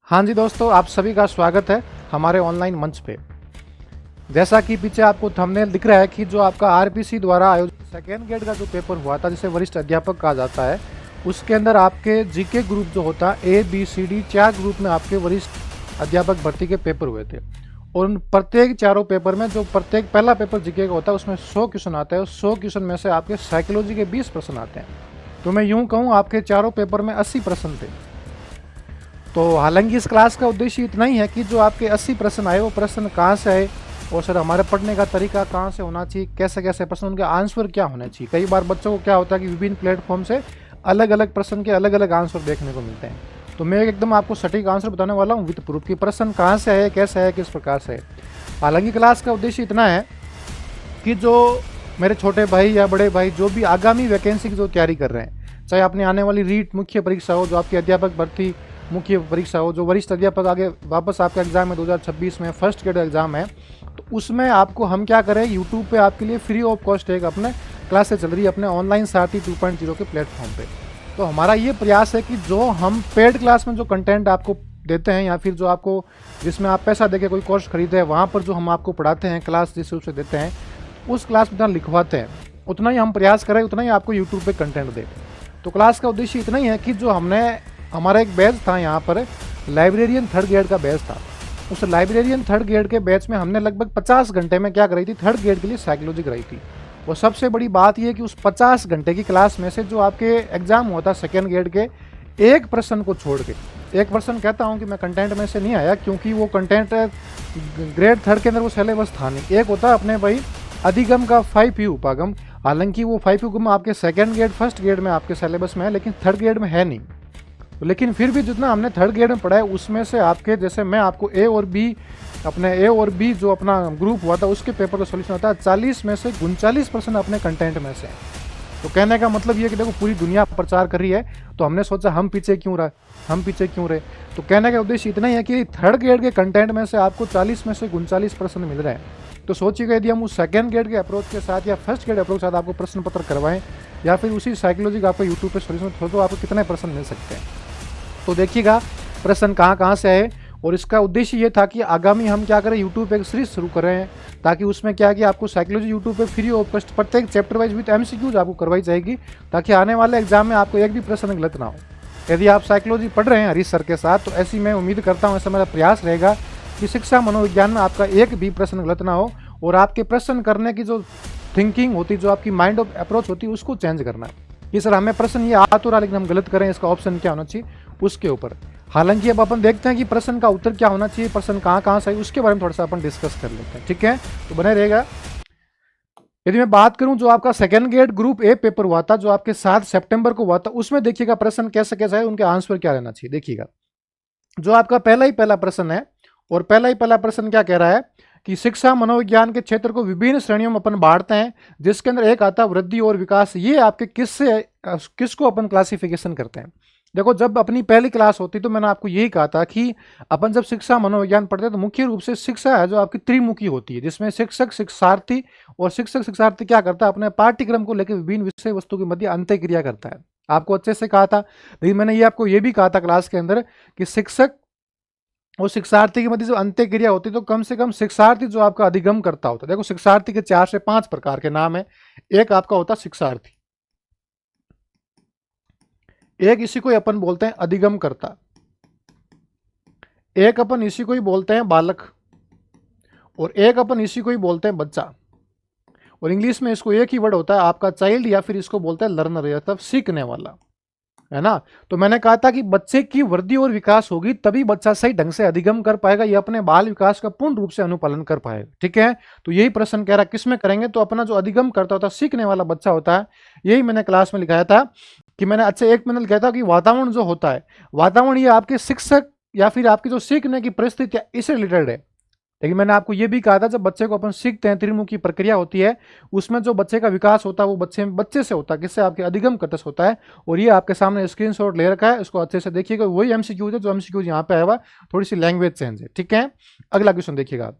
हाँ जी दोस्तों, आप सभी का स्वागत है हमारे ऑनलाइन मंच पे। जैसा कि पीछे आपको थंबनेल दिख रहा है कि जो आपका आरपीसी द्वारा आयोजित सेकेंड ग्रेड का जो पेपर हुआ था, जिसे वरिष्ठ अध्यापक कहा जाता है, उसके अंदर आपके जीके ग्रुप जो होता है A B C D 4 group में आपके वरिष्ठ अध्यापक भर्ती के पेपर हुए थे। और उन प्रत्येक चारों पेपर में जो प्रत्येक पहला पेपर जीके का होता है उसमें 100 क्वेश्चन आते हैं और 100 क्वेश्चन में से आपके साइकोलॉजी के 20 प्रश्न आते हैं। तो मैं यूँ कहूँ आपके चारों पेपर में 80 प्रश्न थे। तो हालांकि इस क्लास का उद्देश्य इतना ही है कि जो आपके 80 प्रश्न आए वो प्रश्न कहाँ से आए और सर हमारे पढ़ने का तरीका कहाँ से होना चाहिए, कैसे कैसे प्रश्न, उनके आंसर क्या होने चाहिए। कई बार बच्चों को क्या होता है कि विभिन्न प्लेटफॉर्म से अलग अलग प्रश्न के अलग अलग आंसर देखने को मिलते हैं। तो मैं एकदम आपको सटीक आंसर बताने वाला हूँ विद प्रूफ कि प्रश्न कहाँ से आए, कैसे आए, किस प्रकार से। हालांकि क्लास का उद्देश्य इतना है कि जो मेरे छोटे भाई या बड़े भाई जो भी आगामी वैकेंसी की जो तैयारी कर रहे हैं, चाहे अपनी आने वाली रीट मुख्य परीक्षा हो, जो आपकी अध्यापक भर्ती मुख्य परीक्षा हो, जो वरिष्ठ अध्यापक आगे वापस आपका एग्जाम है 2026 में फर्स्ट ग्रेड एग्जाम है, तो उसमें आपको हम क्या करें, यूट्यूब पे आपके लिए फ्री ऑफ कॉस्ट एक अपने क्लासेस चल रही है अपने ऑनलाइन सारथी 2.0 के प्लेटफॉर्म पे। तो हमारा ये प्रयास है कि जो हम पेड क्लास में जो कंटेंट आपको देते हैं या फिर जो आपको जिसमें आप पैसा देके कोई कोर्स खरीदे हैं, वहाँ पर जो हम आपको पढ़ाते हैं, क्लास जिस रूप से देते हैं, उस क्लास में लिखवाते हैं, उतना ही हम प्रयास करें, उतना ही आपको यूट्यूब पे कंटेंट दें। तो क्लास का उद्देश्य इतना ही है कि जो हमारा एक बैच था यहाँ पर, लाइब्रेरियन थर्ड ग्रेड का बैच था। उस लाइब्रेरियन थर्ड ग्रेड के बैच में हमने लगभग 50 घंटे में क्या कराई थी, थर्ड ग्रेड के लिए साइकोलॉजी कराई थी। और सबसे बड़ी बात यह कि उस 50 घंटे की क्लास में से जो आपके एग्जाम हुआ था सेकेंड ग्रेड के, एक प्रश्न को छोड़ के, एक प्रश्न कहता हूँ कि मैं कंटेंट में से नहीं आया क्योंकि वो कंटेंट ग्रेड थर्ड के अंदर वो सिलेबस था नहीं। एक होता है अपने भाई अधिगम का 5U उपागम, हालांकि वो 5U उपागम आपके सेकेंड ग्रेड फर्स्ट ग्रेड में आपके सिलेबस में है लेकिन थर्ड ग्रेड में है नहीं। लेकिन फिर भी जितना हमने थर्ड ग्रेड में पढ़ा है उसमें से आपके, जैसे मैं आपको ए और बी जो अपना ग्रुप हुआ था उसके पेपर का सोल्यूशन होता है 40 में से 39% अपने कंटेंट में से। तो कहने का मतलब ये कि देखो पूरी दुनिया प्रचार कर रही है तो हमने सोचा हम पीछे क्यों रहे। तो कहने का उद्देश्य इतना ही है कि थर्ड ग्रेड के कंटेंट में से आपको 40 में से 39% मिल रहे हैं। तो सोचिएगा यदि हम उस सेकेंड ग्रेड के अप्रोच के साथ या फर्स्ट ग्रेड अप्रोच के साथ आपको प्रश्न पत्र करवाएं या फिर उसी साइकोलॉजी का आपको यूट्यूब पे सोल्यूशन, तो आपको कितने प्रश्न मिल सकते हैं। तो देखिएगा प्रश्न कहाँ से आए। और इसका उद्देश्य ये था कि आगामी हम क्या करें, यूट्यूब पे एक सीरीज शुरू कर रहे हैं ताकि उसमें क्या कि आपको साइकोलॉजी यूट्यूब पे फ्री ऑफ कॉस्ट प्रत्येक चैप्टर वाइज विद एमसीक्यूज आपको करवाई जाएगी ताकि आने वाले एग्जाम में आपको एक भी प्रश्न गलत ना हो। यदि आप साइकोलॉजी पढ़ रहे हैं हरीश सर के साथ, तो ऐसी मैं उम्मीद करता हूँ, ऐसा मेरा प्रयास रहेगा कि शिक्षा मनोविज्ञान में आपका एक भी प्रश्न गलत ना हो और आपके प्रश्न करने की जो थिंकिंग होती, जो आपकी माइंड ऑफ अप्रोच होती है, उसको चेंज करना है कि सर हमें प्रश्न ये आ तो रहा लेकिन हम गलत करें, इसका ऑप्शन क्या होना चाहिए उसके ऊपर। हालांकि अब अपन देखते हैं कि प्रश्न का उत्तर क्या होना चाहिए, प्रश्न कहाँ से, उसके बारे में थोड़ा सा अपन डिस्कस कर लेते हैं, ठीक है। तो बने रहेगा। यदि मैं बात करूं जो आपका second grade group A paper हुआ था जो आपके 7 सितंबर को हुआ था, उसमें देखिएगा प्रश्न कैसे कैसे है, उनके आंसर क्या रहना चाहिए। देखिएगा जो आपका पहला प्रश्न है, और पहला प्रश्न क्या कह रहा है कि शिक्षा मनोविज्ञान के क्षेत्र को विभिन्न श्रेणियों में अपन बांटते हैं, जिसके अंदर एक आता है वृद्धि और विकास। ये आपके किसको अपन क्लासिफिकेशन करते हैं। देखो जब अपनी पहली क्लास होती तो मैंने आपको यही कहा था कि अपन जब शिक्षा मनोविज्ञान पढ़ते हैं तो मुख्य रूप से शिक्षा है जो आपकी त्रिमुखी होती है, जिसमें शिक्षक शिक्षार्थी और शिक्षार्थी क्या करता है, अपने पाठ्यक्रम को लेकर विभिन्न विषय वस्तु के मध्य अंतःक्रिया करता है। आपको अच्छे से कहा था, लेकिन मैंने ये आपको ये भी कहा था क्लास के अंदर कि शिक्षक और शिक्षार्थी के मध्य जो अंतःक्रिया होती है तो कम से कम शिक्षार्थी जो आपका अधिगम करता होता है। देखो शिक्षार्थी के 4 से 5 प्रकार के नाम है। एक आपका होता है शिक्षार्थी, एक इसी को अपन बोलते हैं अधिगम करता, एक अपन इसी को ही बोलते हैं बालक, और एक अपन इसी को ही बोलते हैं बच्चा। और इंग्लिश में इसको एक ही वर्ड होता है आपका चाइल्ड, या फिर इसको बोलते हैं लर्नर, मतलब सीखने वाला, है ना। तो मैंने कहा था कि बच्चे की वृद्धि और विकास होगी तभी बच्चा सही ढंग से अधिगम कर पाएगा, ये अपने बाल विकास का पूर्ण रूप से अनुपालन कर पाएगा, ठीक है। तो यही प्रश्न कह रहा है किस में करेंगे, तो अपना जो अधिगम करता होता है, सीखने वाला बच्चा होता है। यही मैंने क्लास में लिखाया था कि मैंने एक मैंने लिखा था कि वातावरण जो होता है, वातावरण ये आपके शिक्षक या फिर आपकी जो सीखने की परिस्थिति इससे रिलेटेड है। लेकिन मैंने आपको ये भी कहा था जब बच्चे को अपन सीखते हैं, त्रिमुखी प्रक्रिया होती है, उसमें जो बच्चे का विकास होता है वो बच्चे से होता है, किससे, आपके अधिगम कतस होता है। और ये आपके सामने स्क्रीनशॉट ले रखा है, इसको अच्छे से देखिएगा। वही एमसीक्यूज है जो एमसीक्यूज यहाँ पे आया हुआ, थोड़ी सी लैंग्वेज चेंज है, ठीक है। अगला क्वेश्चन देखिएगा।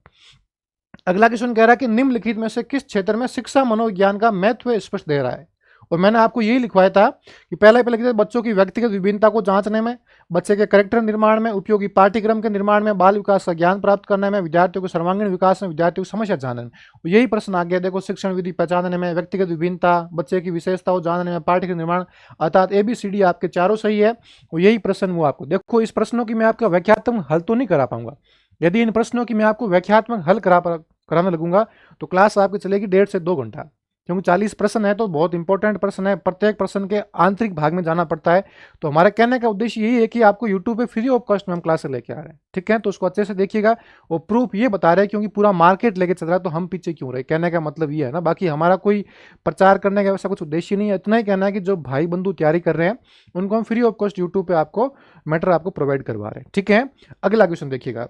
अगला क्वेश्चन कह रहा है कि निम्नलिखित में से किस क्षेत्र में शिक्षा मनोविज्ञान का महत्व स्पष्ट दे रहा है। और मैंने आपको यही लिखवाया था कि पहले बच्चों की व्यक्तिगत विभिन्नता को जांचने में, बच्चे के करेक्टर निर्माण में, उपयोगी पाठ्यक्रम के निर्माण में, बाल विकास का ज्ञान प्राप्त करने में, विद्यार्थियों के सर्वांगीण विकास में, विद्यार्थियों की समस्या जानने में। यही प्रश्न आ गया देखो, शिक्षण विधि पहचानने में, व्यक्तिगत विभिन्नता, बच्चे की विशेषताओं जानने में, पाठ्यक्रम निर्माण, अर्थात ABCD आपके चारों सही है। और यही प्रश्न वो आपको देखो, इस प्रश्नों की मैं आपका व्याख्यात्मक हल तो नहीं करा पाऊंगा। यदि इन प्रश्नों की मैं आपको व्याख्यात्मक हल कराने लगूंगा तो क्लास आपकी चलेगी 1.5 से 2 घंटा, क्योंकि 40 प्रश्न है तो बहुत इंपॉर्टेंट प्रश्न है, प्रत्येक प्रश्न के आंतरिक भाग में जाना पड़ता है। तो हमारे कहने का उद्देश्य यही है कि आपको यूट्यूब पे फ्री ऑफ कॉस्ट में हम क्लासेस लेके आ रहे हैं, ठीक है। तो उसको अच्छे से देखिएगा। और प्रूफ ये बता रहे हैं क्योंकि पूरा मार्केट लेके चल रहा है तो हम पीछे क्यों रहे, कहने का मतलब ये है ना। बाकी हमारा कोई प्रचार करने का वैसा कुछ उद्देश्य नहीं है, इतना ही कहना है कि जो भाई बंधु तैयारी कर रहे हैं उनको हम फ्री ऑफ कॉस्ट यूट्यूब पे आपको मैटर आपको प्रोवाइड करवा रहे हैं, ठीक है। अगला क्वेश्चन देखिएगा।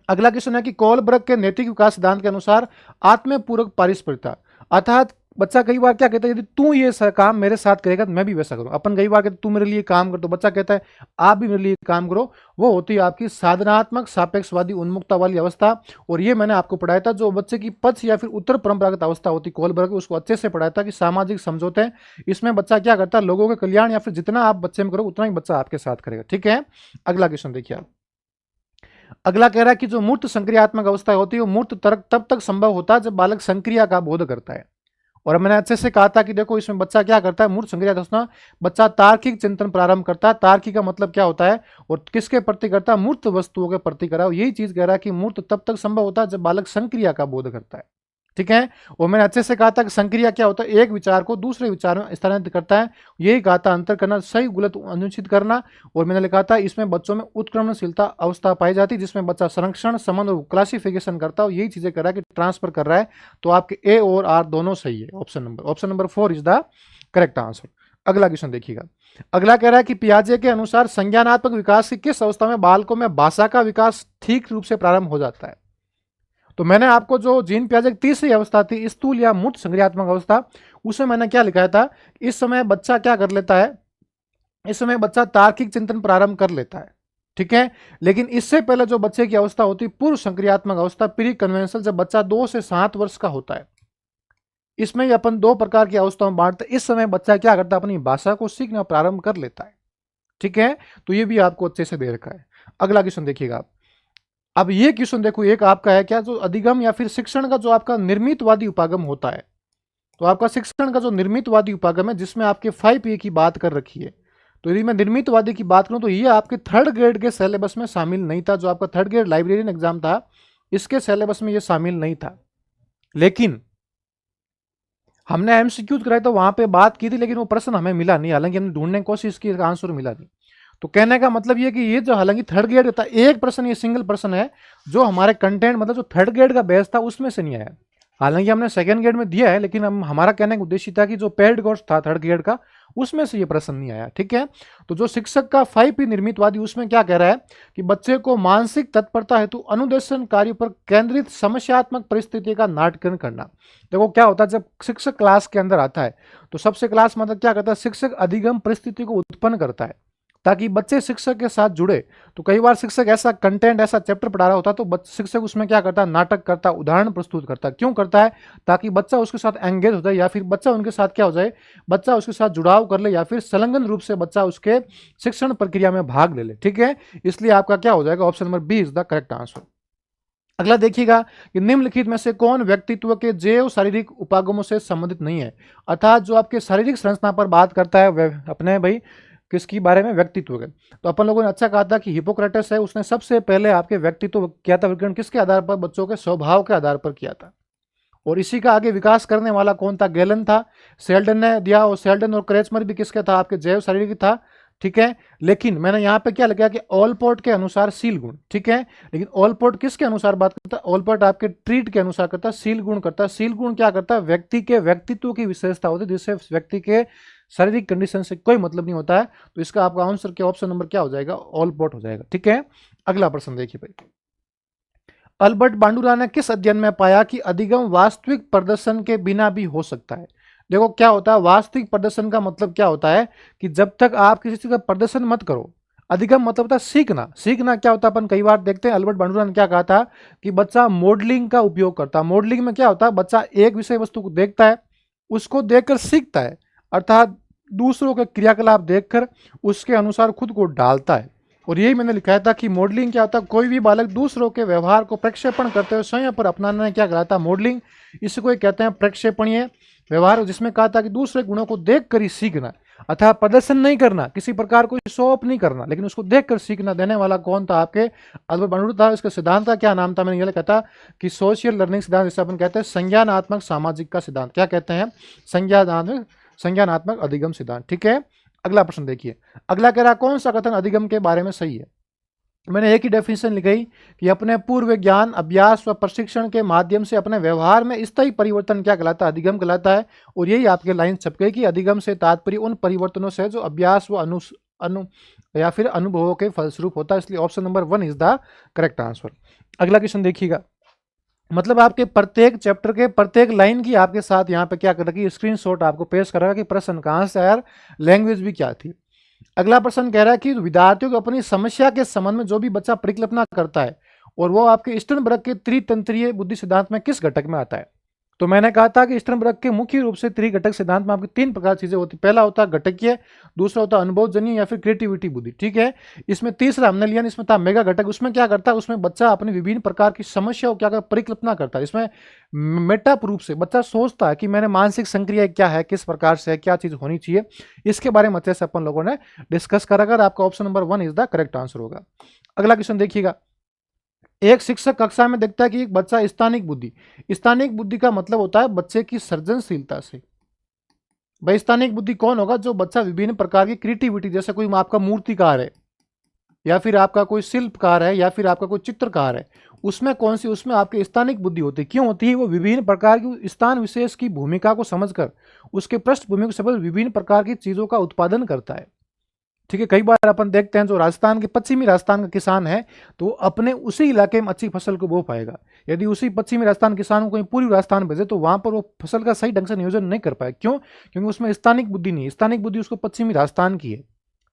अगला क्वेश्चन है कि कोलबर्ग के नैतिक विकास सिद्धांत के अनुसार आत्मपूर्वक पारस्परिकता, अर्थात बच्चा कई बार क्या कहता है, यदि तू ये काम मेरे साथ करेगा तो मैं भी वैसा करूं। अपन कई बार कहते तू मेरे लिए काम कर, तो बच्चा कहता है आप भी मेरे लिए काम करो। वो होती है आपकी साधनात्मक सापेक्षवादी उन्मुक्ता वाली अवस्था। और ये मैंने आपको पढ़ाया था, जो बच्चे की पक्ष या फिर उत्तर परंपरागत अवस्था होती कोलबर्ग, उसको अच्छे से पढ़ाया था कि सामाजिक समझौते। इसमें बच्चा क्या करता है, लोगों के कल्याण या फिर जितना आप बच्चे में करो उतना ही बच्चा आपके साथ करेगा, ठीक है। अगला क्वेश्चन देखिए आप। अगला कह रहा है कि जो मूर्त संक्रियात्मक अवस्था होती है वो मूर्त तर्क तब तक संभव होता है जब बालक संक्रिया का बोध करता है। और मैंने अच्छे से कहा था कि देखो इसमें बच्चा क्या करता है, मूर्त संक्रिया अवस्था, बच्चा तार्किक चिंतन प्रारंभ करता है। तार्किक का मतलब क्या होता है और किसके प्रति करता है, मूर्त वस्तुओं के प्रति करा। यही चीज कह रहा है कि मूर्त तब तक संभव होता है जब बालक संक्रिया का बोध करता है, ठीक है। और मैंने अच्छे से कहा था कि संक्रिया क्या होता है, एक विचार को दूसरे विचार में स्थानांतरित करता है। यही कहा था, अंतर करना, सही गलत अनुचित करना। और मैंने लिखा था इसमें बच्चों में उत्क्रमणशीलता अवस्था पाई जाती है जिसमें बच्चा संरक्षण, संबंध और क्लासिफिकेशन करता है। यही चीजें कर रहा है कि ट्रांसफर कर रहा है। तो आपके ए और आर दोनों सही है। Option number 4 is the correct answer. अगला क्वेश्चन देखिएगा। अगला कह रहा है कि पियाजे के अनुसार संज्ञानात्मक विकास की किस अवस्था में बालकों में भाषा का विकास ठीक रूप से प्रारंभ हो जाता है। तो मैंने आपको जो जीन पियाजे की तीसरी अवस्था थी, स्थूल या मूर्त संक्रियात्मक अवस्था, उसमें मैंने क्या लिखाया था, इस समय बच्चा क्या कर लेता है, इस समय बच्चा तार्किक चिंतन प्रारंभ कर लेता है, ठीक है। लेकिन इससे पहले जो बच्चे की अवस्था होती है पूर्व संक्रियात्मक अवस्था, प्री कन्वेंशनल, जब बच्चा 2 से 7 वर्ष का होता है, इसमें ही अपन 2 प्रकार की अवस्थाओं में बांटते हैं। इस समय बच्चा क्या करता है, अपनी भाषा को सीखना प्रारंभ कर लेता है, ठीक है। तो ये भी आपको अच्छे से दे रखा है। अगला क्वेश्चन देखिएगा आप। अब ये क्वेश्चन देखो, एक आपका है क्या, जो अधिगम या फिर शिक्षण का जो आपका निर्मितवादी उपागम होता है। तो आपका शिक्षण का जो निर्मितवादी उपागम है जिसमें आपके 5A की बात कर रखी है। तो यदि मैं निर्मितवादी की बात करूं तो ये आपके 3rd ग्रेड के सिलेबस में शामिल नहीं था। जो आपका 3rd ग्रेड लाइब्रेरियन एग्जाम था इसके सिलेबस में ये शामिल नहीं था। लेकिन हमने MCQ कराया तो वहां पे बात की थी, लेकिन वो प्रश्न हमें मिला नहीं। हालांकि हमने ढूंढने की कोशिश की, आंसर मिला नहीं। तो कहने का मतलब ये कि ये जो हालांकि 3rd ग्रेड था, एक प्रश्न, ये सिंगल प्रश्न है जो हमारे कंटेंट मतलब जो 3rd ग्रेड का बेस था उसमें से नहीं आया। हालांकि हमने 2nd ग्रेड में दिया है, लेकिन हमारा कहने का उद्देश्य था कि जो पेड कोर्स था 3rd ग्रेड का उसमें से ये प्रश्न नहीं आया, ठीक है। तो जो शिक्षक का 5P निर्मितवादी, उसमें क्या कह रहा है कि बच्चे को मानसिक तत्परता हेतु अनुदेशन कार्य पर केंद्रित समस्यात्मक परिस्थिति का नाटकरण करना। देखो क्या होता है, जब शिक्षक क्लास के अंदर आता है तो सबसे क्लास मतलब क्या करता है, शिक्षक अधिगम परिस्थिति को उत्पन्न करता है ताकि बच्चे शिक्षक के साथ जुड़े। तो कई बार शिक्षक ऐसा कंटेंट, ऐसा चैप्टर पढ़ा रहा होता है तो शिक्षक उसमें क्या करता है, नाटक करता है, उदाहरण प्रस्तुत करता है। क्यों करता है, ताकि बच्चा उसके साथ एंगेज हो जाए, या फिर बच्चा उनके साथ क्या हो जाए, बच्चा उसके साथ जुड़ाव कर ले, या फिर संलग्न रूप से बच्चा उसके शिक्षण प्रक्रिया में भाग ले ले, ठीक है। इसलिए आपका क्या हो जाएगा, option number B is the correct answer. अगला देखिएगा कि निम्नलिखित में से कौन व्यक्तित्व के जैव शारीरिक उपागमों से संबंधित नहीं है। अर्थात जो आपके शारीरिक संरचना पर बात करता है अपने भाई किसकी बारे में, व्यक्तित्व के। तो अपन लोगों ने अच्छा कहा था कि हिपोक्रेटस है, उसने सबसे पहले आपके व्यक्तित्व किया था वर्गीकरण किसके आधार पर, बच्चों के स्वभाव के आधार पर किया था। और इसी का आगे विकास करने वाला कौन था, गैलन था। सेल्डन ने दिया, और सेल्डन और क्रेचमर भी किसका था, आपके जैव शारीरिक था, ठीक है। लेकिन मैंने यहाँ पे क्या लिखा कि ऑलपोर्ट के अनुसार सील गुण, ठीक है। लेकिन ऑलपोर्ट किसके अनुसार बात करता है, ऑलपोर्ट आपके ट्रीट के अनुसार करता है, सील गुण करता है। सील गुण क्या करता है, व्यक्ति के व्यक्तित्व की विशेषता होती है जिससे व्यक्ति के शारीरिक कंडीशन से कोई मतलब नहीं होता है। तो इसका आपका आंसर के ऑप्शन नंबर क्या हो जाएगा, ऑलपोर्ट हो जाएगा, ठीक है। अगला प्रश्न देखिए भाई। अल्बर्ट बांडुरा ने किस अध्ययन में पाया कि अधिगम वास्तविक प्रदर्शन के बिना भी हो सकता है। देखो क्या होता है, वास्तविक प्रदर्शन का मतलब क्या होता है कि जब तक आप किसी चीज का प्रदर्शन मत करो। अधिगम मतलब होता है सीखना। सीखना क्या होता है, अपन कई बार देखते हैं अल्बर्ट बांडुरा ने क्या कहा था कि बच्चा मॉडलिंग का उपयोग करता है। मॉडलिंग में क्या होता है, बच्चा एक विषय वस्तु को देखता है, उसको देखकर सीखता है। अर्थात दूसरों के क्रियाकलाप देखकर उसके अनुसार खुद को ढालता है। और यही मैंने लिखा था कि मॉडलिंग क्या होता है, कोई भी बालक दूसरों के व्यवहार को प्रक्षेपण करते हुए स्वयं पर अपनाना क्या कहलाता है, मॉडलिंग। इसको कहते हैं प्रक्षेपणीय व्यवहार, जिसमें कहा था कि दूसरे गुणों को देख कर ही सीखना, अतः प्रदर्शन नहीं करना, किसी प्रकार को शो ऑफ नहीं करना, लेकिन उसको देखकर सीखना। देने वाला कौन था, आपके अल्बर्ट बंडलर था। इसका सिद्धांत का क्या नाम था, मैंने ये लिखा था कि सोशल लर्निंग सिद्धांत, जिसे अपन कहते हैं संज्ञानात्मक सामाजिक का सिद्धांत। क्या कहते हैं, संज्ञानात्मक अधिगम सिद्धांत। ठीक है, अगला प्रश्न देखिए। अगला कह रहा कौन सा कथन अधिगम के बारे में सही है। मैंने एक ही डेफिनेशन लिखी कि अपने पूर्व ज्ञान, अभ्यास व प्रशिक्षण के माध्यम से अपने व्यवहार में स्थायी परिवर्तन क्या कहलाता है, अधिगम कहलाता है। और यही आपके लाइन छप गई कि अधिगम से तात्पर्य उन परिवर्तनों से जो अभ्यास व या फिर अनुभवों के फलस्वरूप होता है। इसलिए option number 1 is the correct answer. अगला क्वेश्चन देखिएगा। मतलब आपके प्रत्येक चैप्टर के प्रत्येक लाइन की आपके साथ यहाँ पे क्या कर रखी, स्क्रीनशॉट आपको पेश करेगा कि प्रश्न कहाँ से आया, लैंग्वेज भी क्या थी। अगला प्रश्न कह रहा है कि विद्यार्थियों को अपनी समस्या के संबंध में जो भी बच्चा परिकल्पना करता है और वो आपके स्टर्नबर्ग के त्रितंत्रीय बुद्धि सिद्धांत में किस घटक में आता है। तो मैंने कहा था कि स्टर्नबर्ग के मुख्य रूप से त्रिघटक सिद्धांत में आपकी 3 प्रकार चीजें होती। पहला होता है घटकीय, दूसरा होता है अनुभवजन्य या फिर क्रिएटिविटी बुद्धि। ठीक है, इसमें तीसरा हमने लिया, इसमें था मेगा घटक। उसमें क्या करता है, उसमें बच्चा अपनी विभिन्न प्रकार की समस्याओं क्या कर परिकल्पना करता है। इसमें मेटाप रूप से बच्चा सोचता है कि मैंने मानसिक संक्रिया क्या है, किस प्रकार से है, क्या चीज होनी चाहिए, इसके बारे में अच्छे से अपन लोगों ने डिस्कस करा। अगर आपका option number 1 is the correct answer होगा। अगला क्वेश्चन देखिएगा। एक शिक्षक कक्षा में देखता है कि एक बच्चा स्थानिक बुद्धि का मतलब होता है बच्चे की सृजनशीलता से। भाई स्थानिक बुद्धि कौन होगा, जो बच्चा विभिन्न प्रकार की क्रिएटिविटी, जैसे कोई आपका मूर्तिकार है या फिर आपका कोई शिल्पकार है या फिर आपका कोई चित्रकार है, उसमें कौन सी, उसमें आपकी स्थानिक बुद्धि होती है। क्यों होती है, वो विभिन्न प्रकार की स्थान विशेष की भूमिका को समझकर, उसके पृष्ठभूमि को समझ विभिन्न प्रकार की चीजों का उत्पादन करता है। ठीक है, कई बार अपन देखते हैं जो राजस्थान के पश्चिमी राजस्थान का किसान है तो अपने उसी इलाके में अच्छी फसल को बो पाएगा। यदि उसी पश्चिमी राजस्थान किसान को कहीं पूर्वी राजस्थान भेजे तो वहां पर वो फसल का सही ढंग से नियोजन नहीं कर पाए। क्यों, क्योंकि उसमें स्थानिक बुद्धि नहीं है। स्थानिक बुद्धि उसको पश्चिमी राजस्थान की है।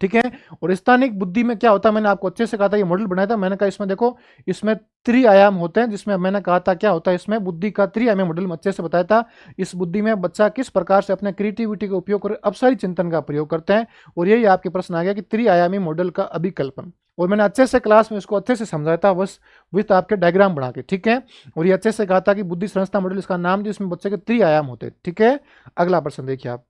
ठीक है, और स्थानिक बुद्धि में क्या होता है, मैंने आपको अच्छे से कहा था, ये मॉडल बनाया था। मैंने कहा इसमें देखो, इसमें त्रिआयाम होते हैं, जिसमें मैंने कहा था क्या होता है, इसमें बुद्धि का त्रिआयामी मॉडल में अच्छे से बताया था। इस बुद्धि में बच्चा किस प्रकार से अपने क्रिएटिविटी का उपयोग कर अपसारी चिंतन का प्रयोग करते हैं। और यही आपके प्रश्न आ गया कि त्रिआयामी मॉडल का अभिकल्पन। और मैंने अच्छे से क्लास में इसको अच्छे से समझाया था, बस विथ आपके डायग्राम बना के। ठीक है, और ये अच्छे से कहा था कि बुद्धि संरचना मॉडल इसका नाम, जिसमें बच्चे के त्रिआयाम होते हैं। ठीक है, अगला प्रश्न देखिए आप।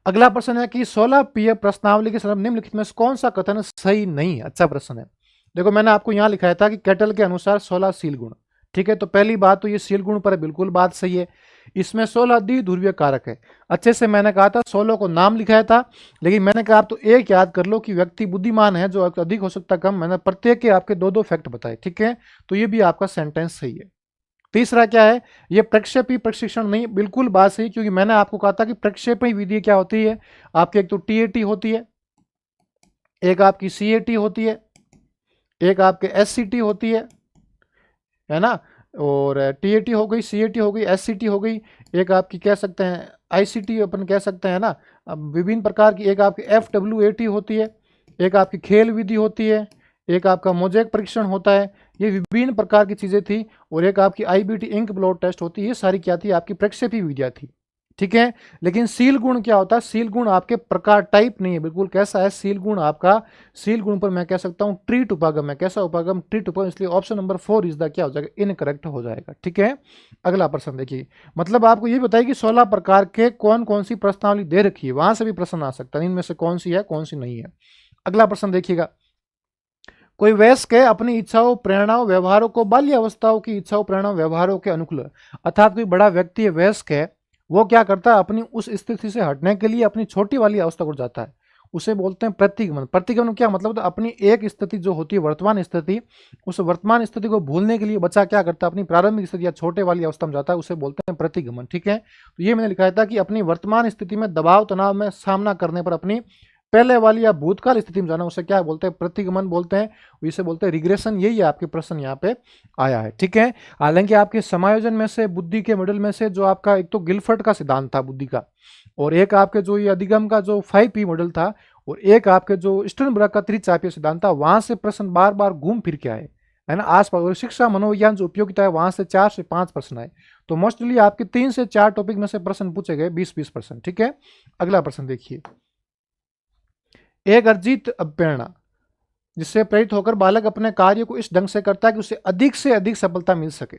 अगला प्रश्न है कि 16 पीए प्रश्नावली के संदर्भ निम्नलिखित में से कौन सा कथन सही नहीं है। अच्छा प्रश्न है। देखो मैंने आपको यहां लिखाया था कि कैटल के अनुसार 16 शील गुण। ठीक है, तो पहली बात तो ये शील गुण पर बिल्कुल बात सही है। इसमें 16 द्विध्रुवीय कारक है। अच्छे से मैंने कहा था 16 को नाम लिखाया था, लेकिन मैंने कहा आप तो एक याद कर लो कि व्यक्ति बुद्धिमान है, जो अधिक हो सकता कम। मैंने प्रत्येक के आपके 2-2 फैक्ट बताए। ठीक है, तो ये भी आपका सेंटेंस सही है। तीसरा क्या है, ये प्रक्षेपी प्रशिक्षण नहीं, बिल्कुल बात सही, क्योंकि मैंने आपको कहा था कि प्रक्षेपी विधि क्या होती है आपकी, एक तो टीएटी होती है, एक आपकी सीएटी होती है, एक आपके एससीटी होती है ना। और टीएटी हो गई, सीएटी हो गई, एससीटी हो गई, एक आपकी कह सकते हैं आईसीटी अपन कह सकते हैं ना। अब विभिन्न प्रकार की, एक आपकी एफडब्ल्यूएटी होती है, एक आपकी खेल विधि होती है, एक आपका मोजेक परीक्षण होता है। ये विभिन्न प्रकार की चीजें थी। और एक आपकी आईबीटी इंक ब्लॉट टेस्ट होती है। ये सारी क्या थी, आपकी प्रक्षेपी विधियां थी। ठीक है, लेकिन सील गुण क्या होता है, सील गुण आपके प्रकार टाइप नहीं है, बिल्कुल कैसा है सील गुण आपका। सील गुण पर मैं कह सकता हूं ट्रीट उपागम है। कैसा उपागम, ट्रीट उपागम। इसलिए ऑप्शन नंबर 4 इज द क्या हो जाएगा, इनकरेक्ट हो जाएगा। ठीक है, अगला प्रश्न देखिए। मतलब आपको ये बताइए कि 16 प्रकार के कौन कौन सी प्रश्नावली दे रखी है, वहां से भी प्रश्न आ सकता है, इनमें से कौन सी है कौन सी नहीं है। अगला प्रश्न देखिएगा। कोई वयस्क है अपनी इच्छाओं, प्रेरणाओं, व्यवहारों को बाल्यावस्थाओं की इच्छाओं, प्रेरणाओं, व्यवहारों के अनुकूल, अर्थात कोई बड़ा व्यक्ति है, वयस्क है, वो क्या करता है, अपनी उस स्थिति से हटने के लिए अपनी छोटी वाली अवस्था को जाता है। उसे बोलते हैं प्रतिगमन। प्रतिगमन क्या मतलब, तो अपनी एक स्थिति जो होती है वर्तमान स्थिति, उस वर्तमान स्थिति को भूलने के लिए बच्चा क्या करता है, अपनी प्रारंभिक स्थिति या छोटे वाली अवस्था में जाता है, उसे बोलते हैं प्रतिगमन। ठीक है, तो ये मैंने लिखा था कि अपनी वर्तमान स्थिति में दबाव तनाव में सामना करने पर अपनी पहले वाली या भूतकाल स्थिति में जाना, उसे क्या बोलते हैं, प्रतिगमन बोलते हैं। इसे बोलते हैं रिग्रेशन। यही आपके प्रश्न यहाँ पे आया है। ठीक है, हालांकि आपके समायोजन में से, बुद्धि के मॉडल में से, जो आपका एक तो गिलफर्ट का सिद्धांत था बुद्धि का, और एक आपके जो ये अधिगम का जो 5P मॉडल था, और एक आपके जो स्टर्नबर्ग का त्रिचापीय सिद्धांत था, वहां से प्रश्न बार बार घूम फिर के आए। है ना, आसपास। और शिक्षा मनोविज्ञान जो उपयोगिता है वहां से 4 से 5 प्रश्न आए। तो मोस्टली आपके 3 से 4 टॉपिक में से प्रश्न पूछे गए, 20-20%। ठीक है, अगला प्रश्न देखिए। एक अर्जित प्रेरणा जिससे प्रेरित होकर बालक अपने कार्य को इस ढंग से करता है कि उसे अधिक से अधिक सफलता मिल सके।